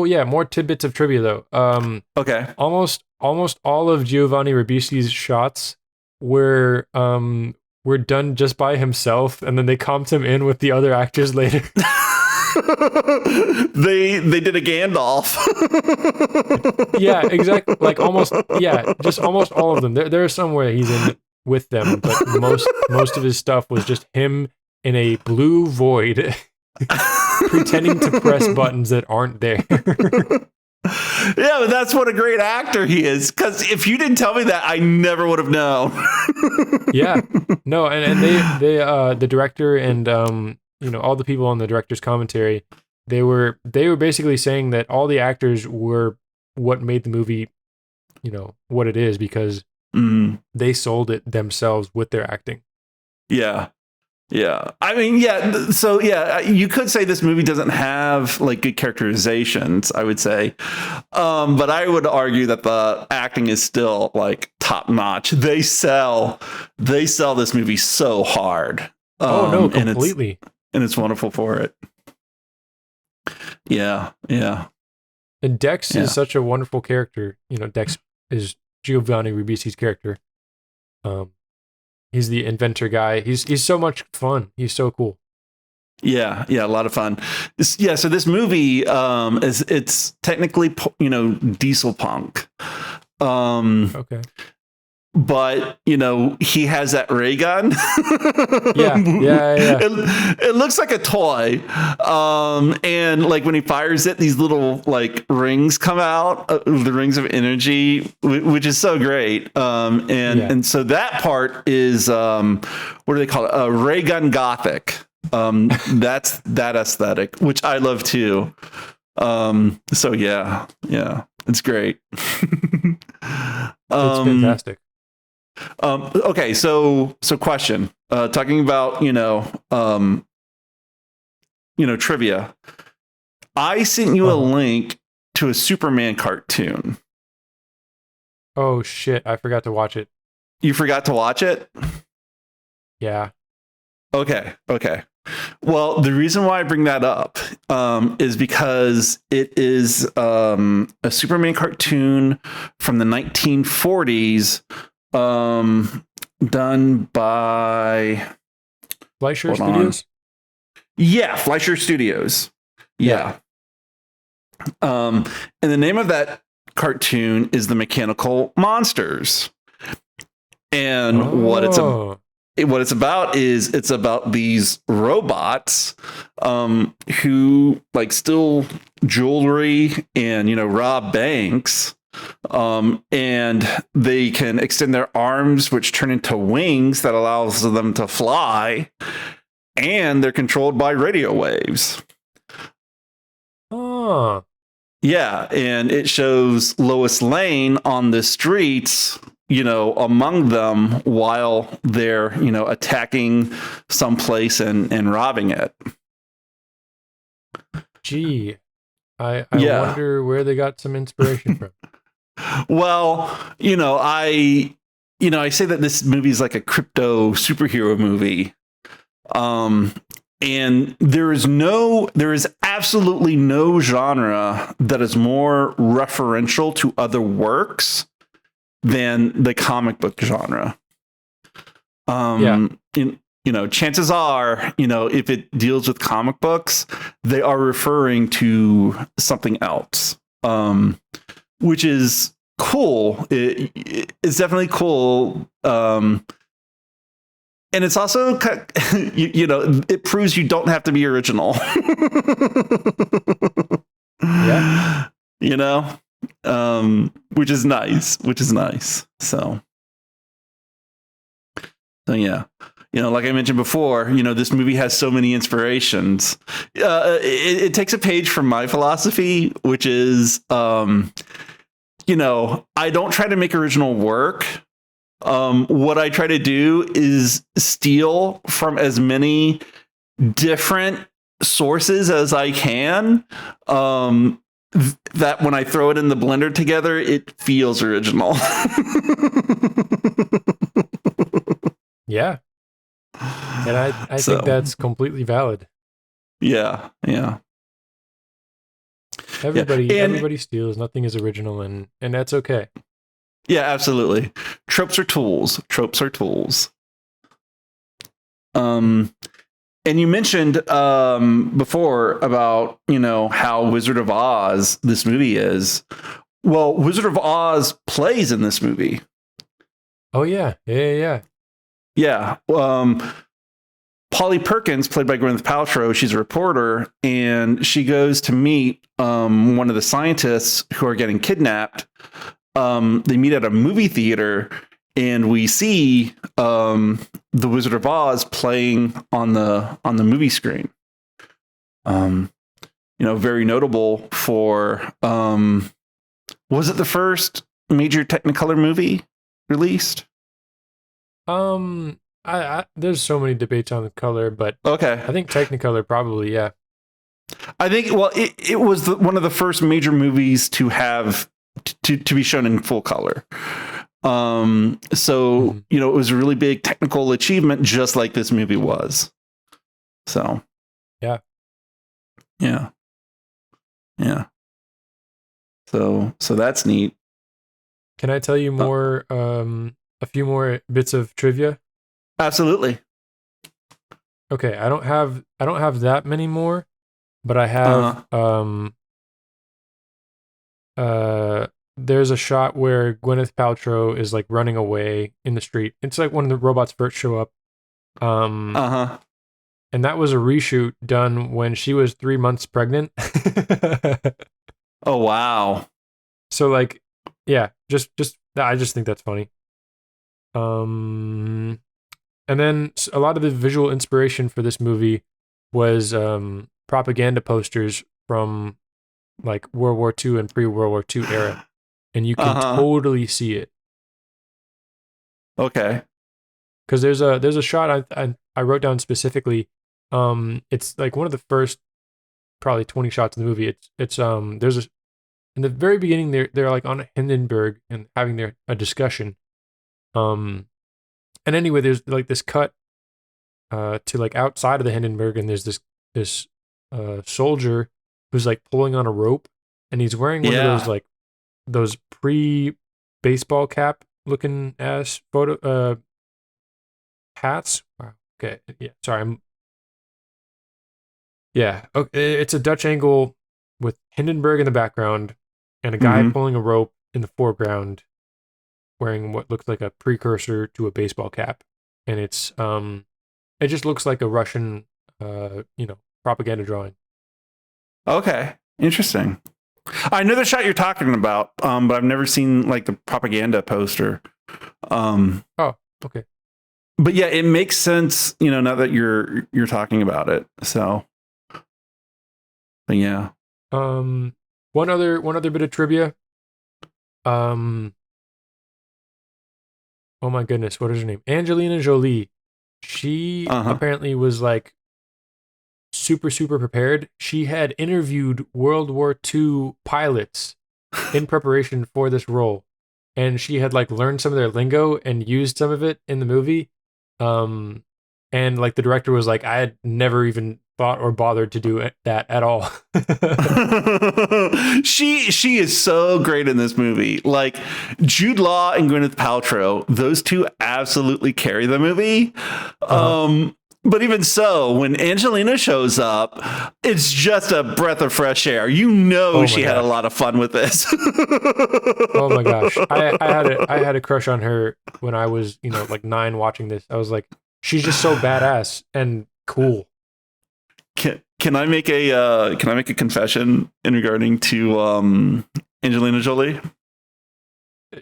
yeah, more tidbits of trivia though. Okay. Almost all of Giovanni Ribisi's shots were done just by himself, and then they comped him in with the other actors later. They did a Gandalf. Yeah, exactly. Like just almost all of them. There are some where he's in with them, but most of his stuff was just him in a blue void pretending to press buttons that aren't there. Yeah, but that's what a great actor he is. Because if you didn't tell me that, I never would have known. Yeah, no, and they the director and all the people on the director's commentary, they were basically saying that all the actors were what made the movie, what it is, because they sold it themselves with their acting. Yeah. Yeah. I mean, yeah. So, yeah, you could say this movie doesn't have like good characterizations, I would say. But I would argue that the acting is still like top notch. They sell this movie so hard. Oh, no, completely. And it's wonderful for it. Yeah. Yeah. And Dex is such a wonderful character. Dex is Giovanni Ribisi's character. He's the inventor guy. He's so much fun. He's so cool. Yeah, a lot of fun. So this movie it's technically diesel punk. Okay. But he has that ray gun. Yeah. It looks like a toy, and like when he fires it, these little like rings come out, the rings of energy, which is so great. And so that part is what do they call it? Ray gun gothic. That's that aesthetic, which I love too. So yeah, it's great. It's fantastic. Okay, so question. Talking about trivia. I sent you a link to a Superman cartoon. Oh shit! I forgot to watch it. You forgot to watch it? Yeah. Okay. Well, the reason why I bring that up is because it is a Superman cartoon from the 1940s. Done by Fleischer Studios. Yeah, Fleischer Studios. Yeah. And the name of that cartoon is The Mechanical Monsters. And what it's about is it's about these robots who like steal jewelry and rob banks. And they can extend their arms, which turn into wings that allows them to fly, and they're controlled by radio waves. Oh. Yeah, and it shows Lois Lane on the streets among them while they're, attacking someplace and robbing it. Gee, I Yeah. wonder where they got some inspiration from. Well, I say that this movie is like a crypto superhero movie. And there is absolutely no genre that is more referential to other works than the comic book genre. Chances are, if it deals with comic books, they are referring to something else, which is cool. It's definitely cool. And it's also, it proves you don't have to be original. Yeah. Which is nice. So yeah. Like I mentioned before, this movie has so many inspirations. It takes a page from my philosophy, which is, I don't try to make original work. What I try to do is steal from as many different sources as I can. That when I throw it in the blender together, it feels original. Yeah. And I think that's completely valid. Yeah. Everybody steals. Nothing is original, and that's okay. Yeah, absolutely. Tropes are tools. And you mentioned before about, how Wizard of Oz this movie is. Well, Wizard of Oz plays in this movie. Oh, yeah. Yeah. Polly Perkins, played by Gwyneth Paltrow, she's a reporter, and she goes to meet one of the scientists who are getting kidnapped. They meet at a movie theater, and we see the Wizard of Oz playing on the movie screen. Very notable for was it the first major Technicolor movie released? There's so many debates on the color, but okay, I think Technicolor probably, yeah. I think it was one of the first major movies to have to be shown in full color. It was a really big technical achievement, just like this movie was. So, yeah. So that's neat. Can I tell you more? A few more bits of trivia. Absolutely. Okay, I don't have that many more, but I have there's a shot where Gwyneth Paltrow is like running away in the street. It's like when the robots first show up. And that was a reshoot done when she was 3 months pregnant. Oh wow. So like, yeah, just I just think that's funny. And then a lot of the visual inspiration for this movie was propaganda posters from like World War II and pre-World War II era. And you can totally see it. Okay. Because there's a shot I wrote down specifically. It's like one of the first probably 20 shots in the movie. It's there's in the very beginning they're like on Hindenburg and having a discussion. And anyway, there's like this cut to like outside of the Hindenburg, and there's this soldier who's like pulling on a rope, and he's wearing one of those like those pre-baseball cap looking ass photo hats. Wow. Okay. Yeah. Sorry. Yeah. Okay. It's a Dutch angle with Hindenburg in the background and a guy pulling a rope in the foreground, wearing what looks like a precursor to a baseball cap, and it's it just looks like a Russian propaganda drawing. Okay. Interesting. I know the shot you're talking about, but I've never seen like the propaganda poster. Oh, okay. But yeah, it makes sense, now that you're talking about it. So, but yeah. One other bit of trivia. oh my goodness, what is her name? Angelina Jolie. She Uh-huh. apparently was like super, super prepared. She had interviewed World War II pilots in preparation for this role. And she had like learned some of their lingo and used some of it in the movie. Um, and like the director was like, I had never even thought or bothered to do that at all. She is so great in this movie. Like Jude Law and Gwyneth Paltrow, those two absolutely carry the movie. Uh-huh. But even so, when Angelina shows up, it's just a breath of fresh air. You know, Oh my she had a gosh. lot of fun with this. Oh my gosh. I had a crush on her when I was, like 9 watching this. I was like, she's just so badass and cool. Can I make a confession in regarding to Angelina Jolie?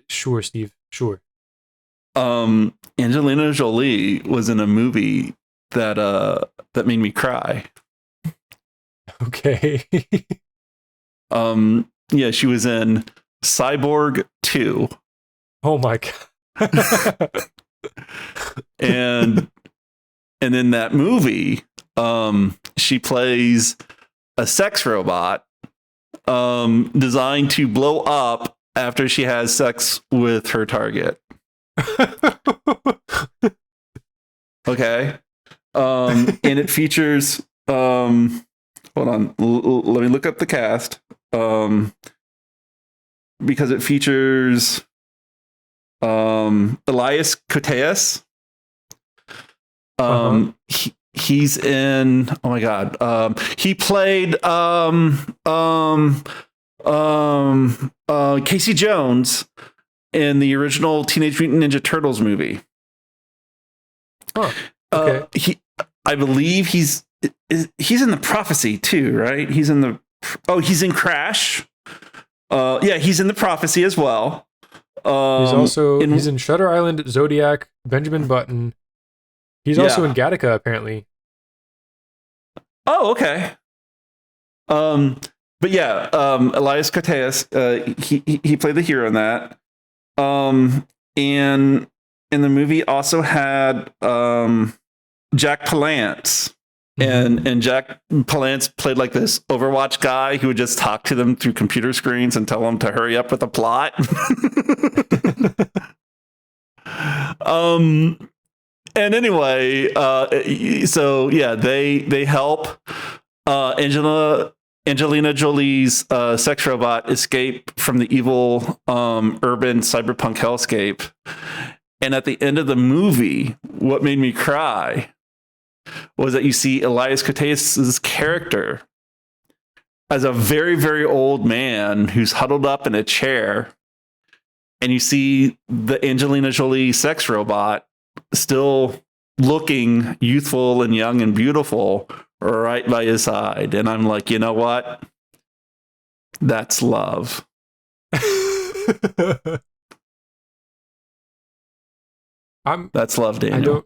Sure, Steve. Sure. Angelina Jolie was in a movie that made me cry. Okay. Yeah, she was in Cyborg 2. Oh my god. And in that movie, she plays a sex robot designed to blow up after she has sex with her target. Okay. And it features hold on, let me look up the cast. Because it features Elias Koteas. He's in, oh my god, he played Casey Jones in the original Teenage Mutant Ninja Turtles movie. Huh. Okay. I believe he's in the Prophecy too, right? He's in Crash. Yeah, he's in the Prophecy as well. He's in Shutter Island, Zodiac, Benjamin Button. He's also in Gattaca, apparently. Oh, okay. But yeah, Elias Koteas, he played the hero in that. And in the movie also had Jack Palance. And Jack Palance played like this Overwatch guy who would just talk to them through computer screens and tell them to hurry up with the plot. And anyway, so yeah, they help Angelina Jolie's sex robot escape from the evil urban cyberpunk hellscape. And at the end of the movie, what made me cry was that you see Elias Koteas' character as a very, very old man who's huddled up in a chair. And you see the Angelina Jolie sex robot still looking youthful and young and beautiful right by his side. And I'm like, you know what? That's love. That's love, Daniel.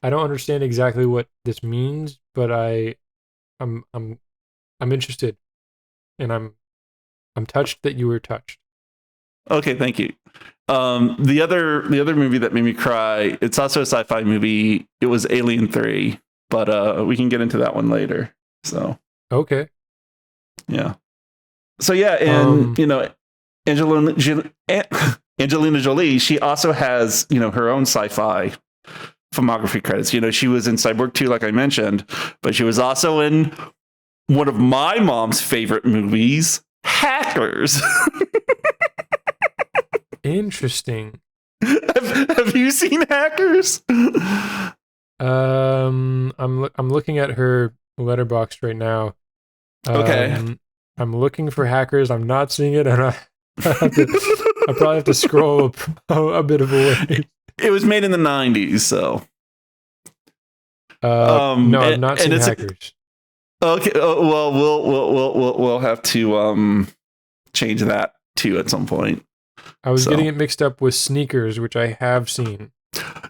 I don't understand exactly what this means, but I'm interested, and I'm touched that you were touched. Okay, thank you. The other movie that made me cry, it's also a sci-fi movie. It was Alien 3, but we can get into that one later. So okay, yeah. So yeah, and Angelina Jolie, she also has her own sci-fi filmography credits. She was in Cyborg 2, like I mentioned, but she was also in one of my mom's favorite movies, Hackers. Interesting. Have you seen Hackers? I'm looking at her Letterboxd right now. Okay. I'm looking for Hackers. I'm not seeing it, and I probably have to scroll a bit of a way. It was made in the 90s, so. No, I've not seen Hackers. Okay. Well, we'll have to change that too at some point. I was getting it mixed up with Sneakers, which I have seen.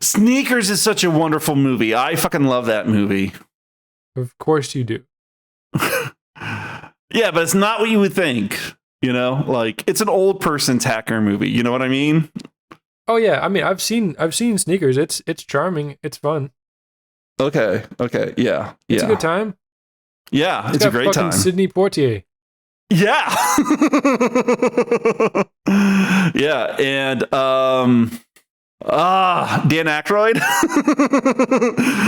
Sneakers is such a wonderful movie. I fucking love that movie. Of course you do. Yeah, but it's not what you would think. Like it's an old person's hacker movie. You know what I mean? Oh yeah, I mean, I've seen Sneakers. It's charming. It's fun. Okay. Okay. Yeah. It's a Yeah. good time. Yeah. It's It's a got great fucking time. Sidney Poitier. Yeah. Yeah. And Dan Aykroyd.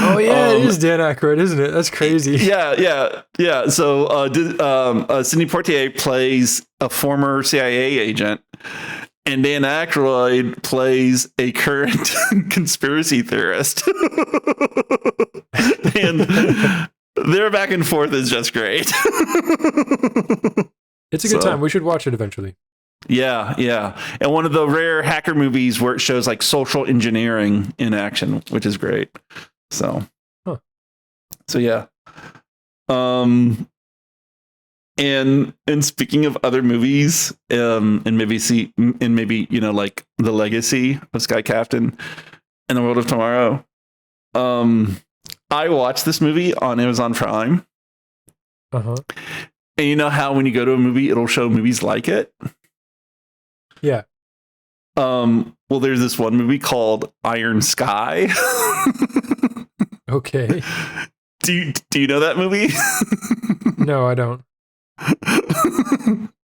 Oh yeah, it is Dan Aykroyd, isn't it? That's crazy. Yeah, yeah, yeah. So Sidney Poitier plays a former CIA agent, and Dan Aykroyd plays a current conspiracy theorist. And their back and forth is just great. It's a good time. We should watch it eventually. Yeah, yeah. And one of the rare hacker movies where it shows like social engineering in action, which is great. So, huh. So yeah. And speaking of other movies, and maybe you know, like The Legacy of Sky Captain and The World of Tomorrow. I watched this movie on Amazon Prime. Uh-huh. And you know how when you go to a movie, it'll show movies like it? Yeah. Well, there's this one movie called Iron Sky. Okay. Do you know that movie? No, I don't.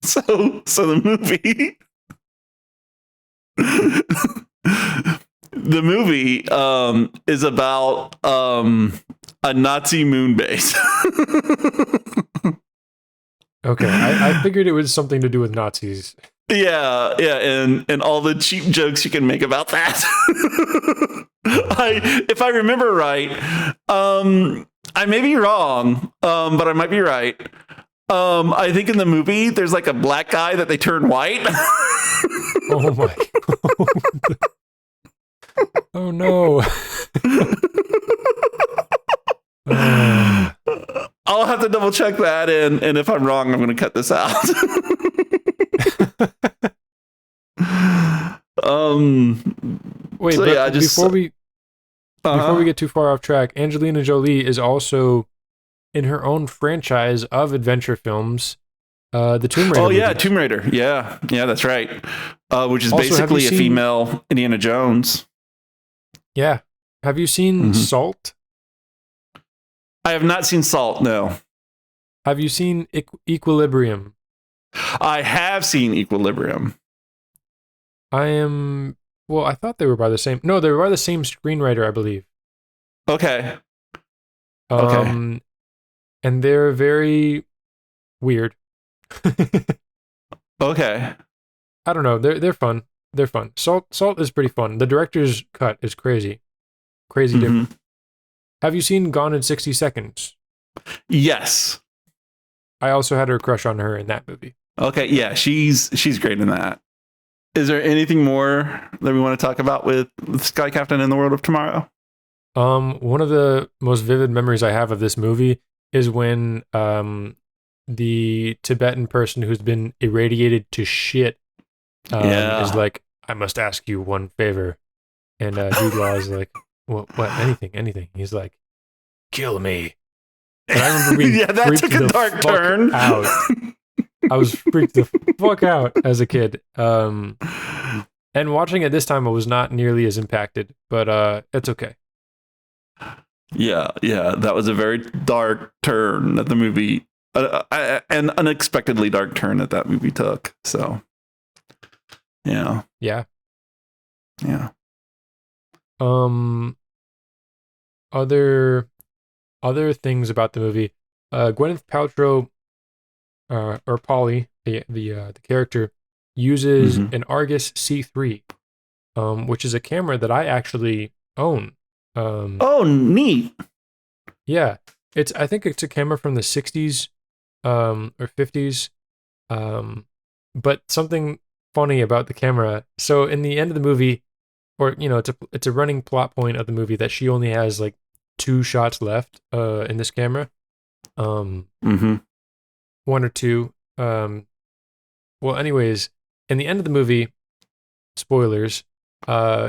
So the movie the movie is about a Nazi moon base. Okay, I figured it was something to do with Nazis. Yeah, and all the cheap jokes you can make about that. If I remember right, I may be wrong, but I might be right. I think in the movie there's like a black guy that they turn white. Oh my! Oh no! I'll have to double check that, and if I'm wrong, I'm going to cut this out. Wait, so but yeah, before we get too far off track, Angelina Jolie is also in her own franchise of adventure films, the Tomb Raider. Oh yeah, movies. Tomb Raider. Yeah, that's right. Which is Also, basically a female Indiana Jones. Yeah. Have you seen Salt? I have not seen Salt. No. Have you seen Equilibrium? I have seen Equilibrium. I thought they were by the same. No, they were by the same screenwriter, I believe. Okay. And they're very weird. Okay. I don't know. They're fun. They're fun. Salt is pretty fun. The director's cut is crazy. Crazy different. Have you seen Gone in 60 Seconds? Yes. I also had a crush on her in that movie. Okay, yeah, she's great in that. Is there anything more that we want to talk about with Sky Captain and the World of Tomorrow? One of the most vivid memories I have of this movie is when the Tibetan person who's been irradiated to shit is like, I must ask you one favor. And Jude Law is like, what? Anything. He's like, kill me. And I remember being that took a dark turn. Out. I was freaked the fuck out as a kid. And watching it this time, I was not nearly as impacted, but it's okay. Yeah, that was a very dark turn that the movie, an unexpectedly dark turn that movie took. So, yeah. Other things about the movie. Gwyneth Paltrow, or Polly, the character, uses an Argus C3, which is a camera that I actually own. Oh, neat. Yeah, I think it's a camera from the 60s or 50s. But something funny about the camera. So in the end of the movie, or it's a running plot point of the movie that she only has like 2 shots left in this camera. One or two. Well, anyways, in the end of the movie, spoilers,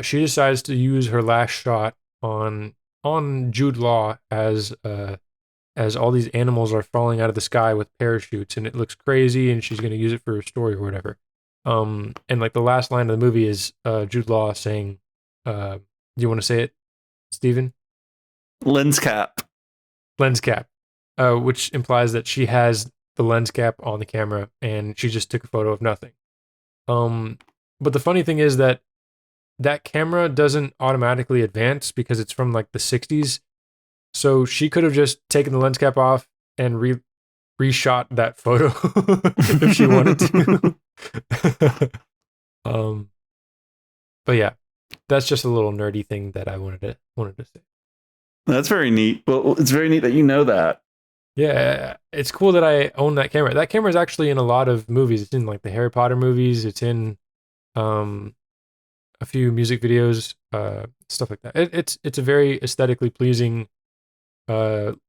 she decides to use her last shot on Jude Law as all these animals are falling out of the sky with parachutes, and it looks crazy, and she's going to use it for her story or whatever. And like the last line of the movie is Jude Law saying, "Do you want to say it, Steven?" Lens cap. Lens cap, which implies that she has the lens cap on the camera and she just took a photo of nothing. But the funny thing is that camera doesn't automatically advance because it's from like the 60s. So she could have just taken the lens cap off and reshot that photo if she wanted to. But yeah, that's just a little nerdy thing that I wanted to say. That's very neat. Well, it's very neat that you know that. Yeah, it's cool that I own that camera. That camera is actually in a lot of movies. It's in like the Harry Potter movies. It's in a few music videos, stuff like that. It's a very aesthetically pleasing,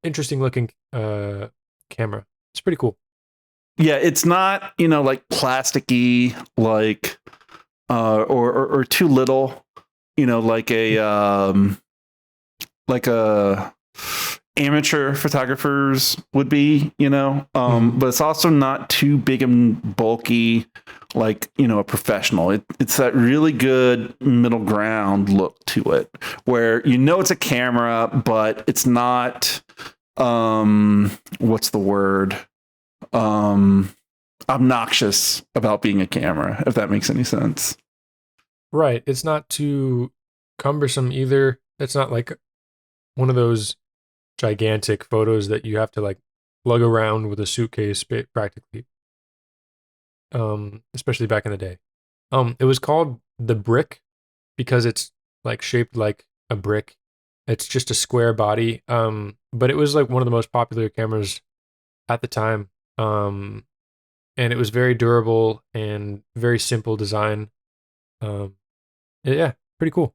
interesting looking camera. It's pretty cool. Yeah, it's not, like plasticky, like or too little, like a amateur photographers would be, but it's also not too big and bulky like, a professional. It's that really good middle ground look to it where it's a camera, but it's not what's the word? Obnoxious about being a camera, if that makes any sense. Right. It's not too cumbersome either. It's not like one of those gigantic photos that you have to like lug around with a suitcase practically. Especially back in the day. It was called the Brick because it's like shaped like a brick. It's just a square body. But it was like one of the most popular cameras at the time. And it was very durable and very simple design. Yeah, pretty cool.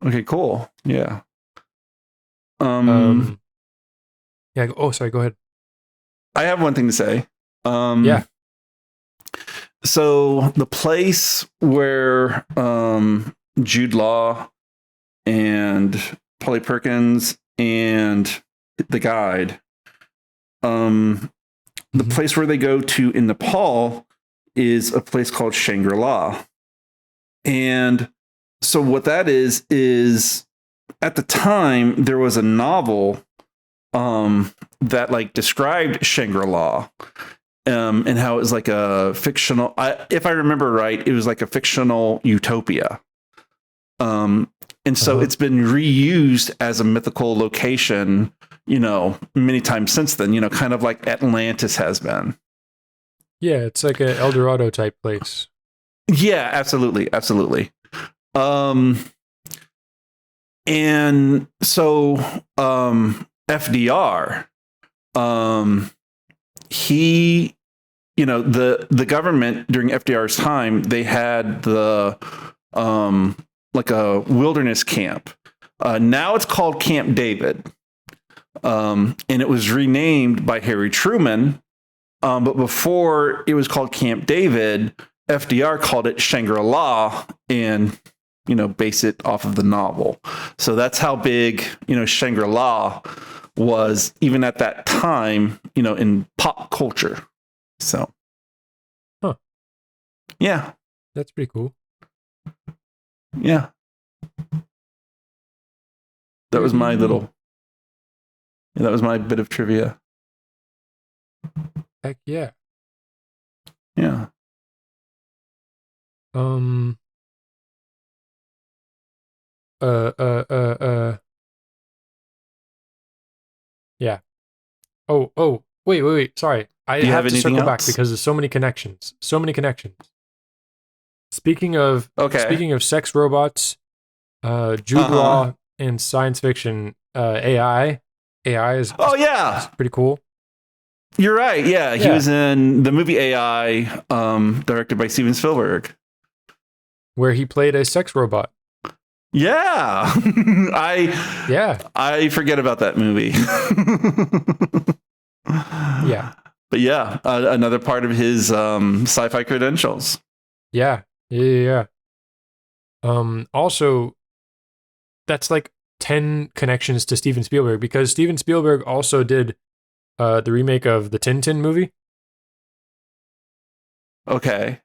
Okay, cool. Yeah. Yeah. Oh, sorry. Go ahead. I have one thing to say. Yeah. So the place where Jude Law and Polly Perkins and the guide, the place where they go to in Nepal is a place called Shangri-La. And so what that is at the time there was a novel that like described Shangri-La and how it was like a fictional, if I remember right, it was like a fictional utopia. And so it's been reused as a mythical location, many times since then, kind of like Atlantis has been. Yeah, it's like an El Dorado type place. Yeah, absolutely. Absolutely. And so FDR, he, the government during FDR's time, they had the like a wilderness camp. Now it's called Camp David. And it was renamed by Harry Truman. But before it was called Camp David, FDR called it Shangri-La and, base it off of the novel. So that's how big, Shangri-La was even at that time, in pop culture. So. Huh. Yeah. That's pretty cool. Yeah. That was my that was my bit of trivia. Heck yeah. Yeah. Yeah. Oh, wait. Sorry. I have to circle back because there's so many connections. Speaking of sex robots, Jude Law and science fiction, AI is is pretty cool. You're right. Yeah, he was in the movie AI, directed by Steven Spielberg, where he played a sex robot. Yeah, I forget about that movie. Yeah, but yeah, another part of his sci-fi credentials. Yeah. Also, that's like 10 connections to Steven Spielberg because Steven Spielberg also did the remake of the Tintin movie. Okay.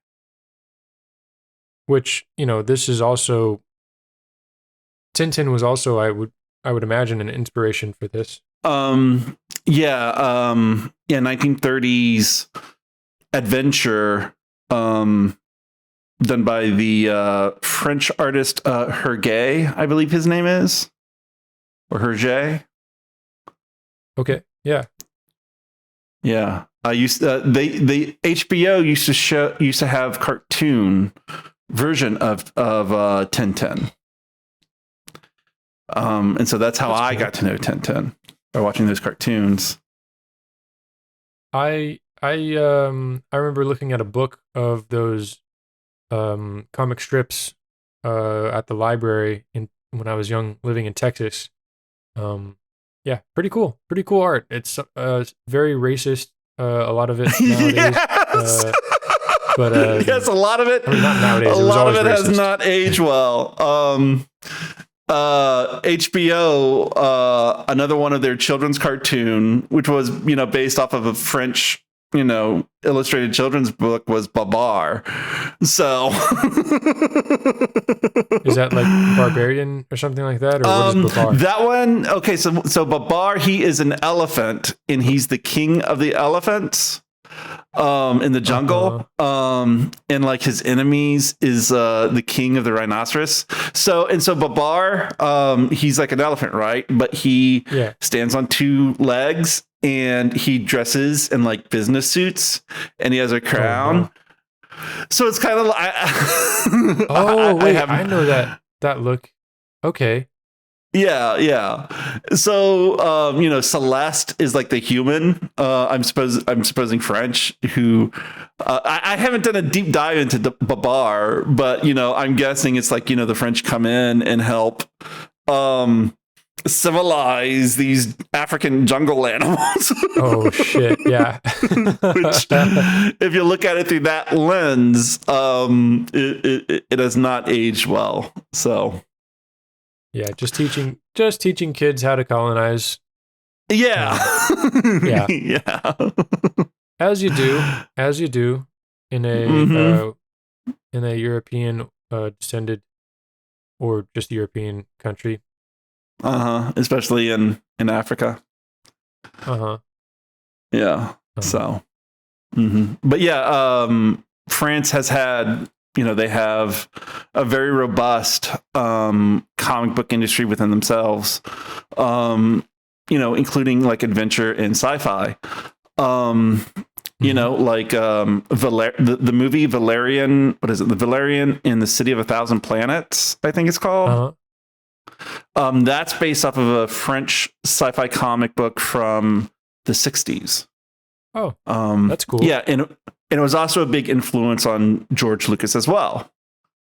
which, this is also Tintin was also, I would imagine, an inspiration for this. Yeah, 1930s adventure done by the French artist Hergé, I believe his name is, or Hergé. Okay, yeah. I used they HBO used to have cartoon version of Tintin. And so that's how I got to know Tintin, by watching those cartoons. I remember looking at a book of those comic strips at the library when I was young, living in Texas. Yeah, pretty cool art. It's very racist, a lot of it nowadays. Yes. But yes, a lot of it. I mean, not nowadays. A lot of it racist. has not aged well. HBO, another one of their children's cartoon, which was based off of a French illustrated children's book, was Babar. So is that like Barbarian or something like that, or what is Babar? That one, okay, so Babar, he is an elephant and he's the king of the elephants in the jungle. And like his enemies is the king of the rhinoceros. So Babar, he's like an elephant, right? But he stands on two legs and he dresses in like business suits and he has a crown. So it's kind of like I know that look. Okay. Yeah. So Celeste is like the human. I'm supposing French. Who I haven't done a deep dive into the Babar, but I'm guessing it's like the French come in and help civilize these African jungle animals. Oh shit! Yeah. Which, if you look at it through that lens, it has not aged well. So. Yeah, just teaching kids how to colonize. Yeah. Yeah. As you do in a in a European descended or just European country. Especially in Africa. Yeah. So. But yeah, France has had. They have a very robust comic book industry within themselves, including like adventure and sci-fi. Like the movie Valerian. What is it? The Valerian in the City of a Thousand Planets, I think it's called. That's based off of a French sci-fi comic book from the 60s. Oh, that's cool. Yeah, and it was also a big influence on George Lucas as well.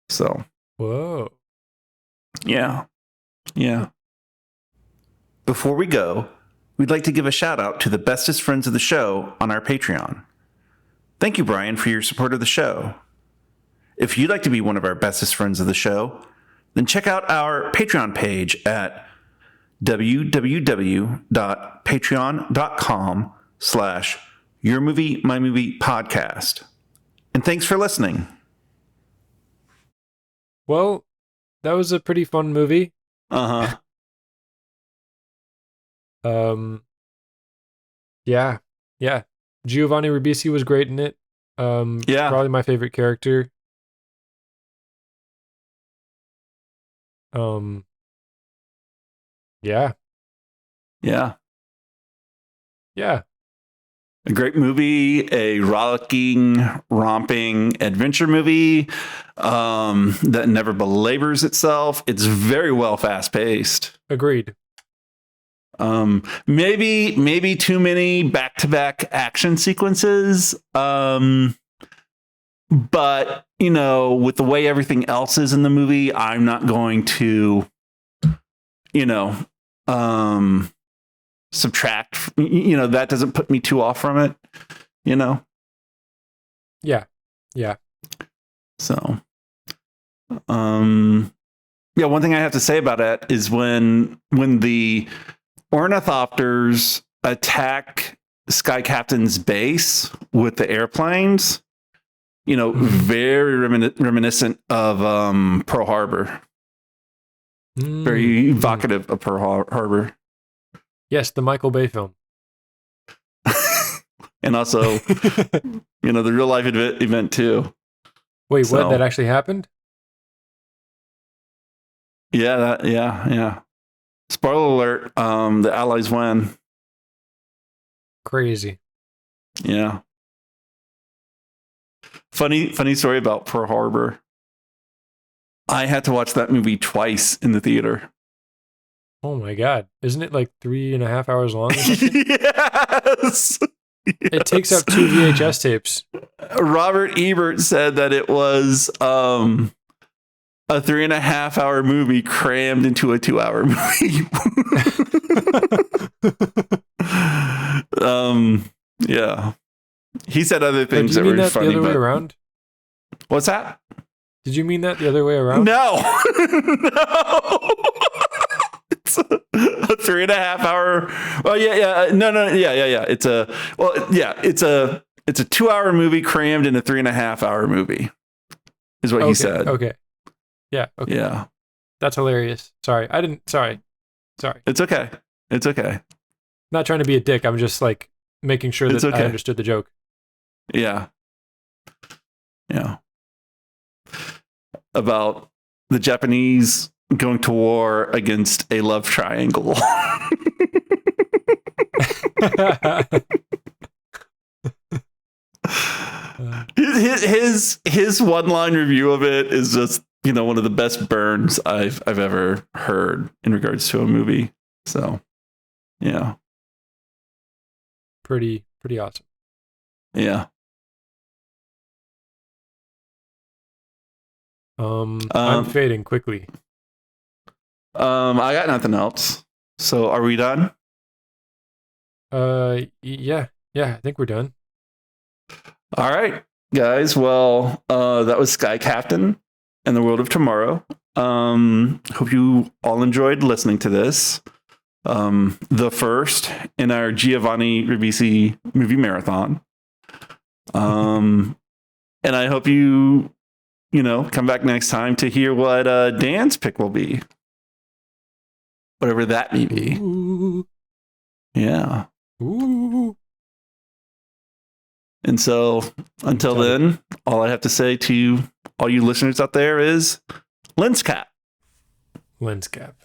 So. Whoa. Yeah. Before we go, we'd like to give a shout out to the bestest friends of the show on our Patreon. Thank you, Brian, for your support of the show. If you'd like to be one of our bestest friends of the show, then check out our Patreon page at www.patreon.com/Your Movie, My Movie podcast. And thanks for listening. Well, that was a pretty fun movie. Yeah. Giovanni Ribisi was great in it. Probably my favorite character. Yeah. A great movie, a rollicking, romping adventure movie that never belabors itself. It's very well fast-paced. Agreed. Maybe too many back-to-back action sequences. But with the way everything else is in the movie, I'm not going to, subtract. That doesn't put me too off from it. Yeah. So, one thing I have to say about it is when the ornithopters attack Sky Captain's base with the airplanes, very reminiscent of Pearl Harbor. Very evocative of Pearl Harbor. Yes, the Michael Bay film. And also, the real life event too. Wait, what? That actually happened? Yeah, yeah. Spoiler alert, the Allies win. Crazy. Yeah. Funny story about Pearl Harbor. I had to watch that movie twice in the theater. Oh my God. Isn't it like 3.5 hours long or something? Yes. It takes up 2 VHS tapes. Robert Ebert said that it was a 3.5 hour movie crammed into a 2 hour movie. Yeah. He said other things that were funny. The other way around? What's that? Did you mean that the other way around? No. No. It's a 3.5 hour. Oh yeah. No. Yeah. It's a 2 hour movie crammed in a 3.5 hour movie. Is what he said. Okay. Yeah. Okay. Yeah. That's hilarious. Sorry. Sorry. It's okay. Not trying to be a dick. I'm just like making sure that I understood the joke. Yeah. About the Japanese going to war against a love triangle. His one-line review of it is just, one of the best burns I've ever heard in regards to a movie. So, yeah. Pretty awesome. Yeah. I'm fading quickly. I got nothing else. So are we done? Yeah, I think we're done. All right, guys. Well, that was Sky Captain and the World of Tomorrow. Hope you all enjoyed listening to this. The first in our Giovanni Ribisi movie marathon. And I hope you come back next time to hear what Dan's pick will be. Whatever that may be. Ooh. Yeah. Ooh. And so until then, all I have to say to all you listeners out there is lens cap. Lens cap.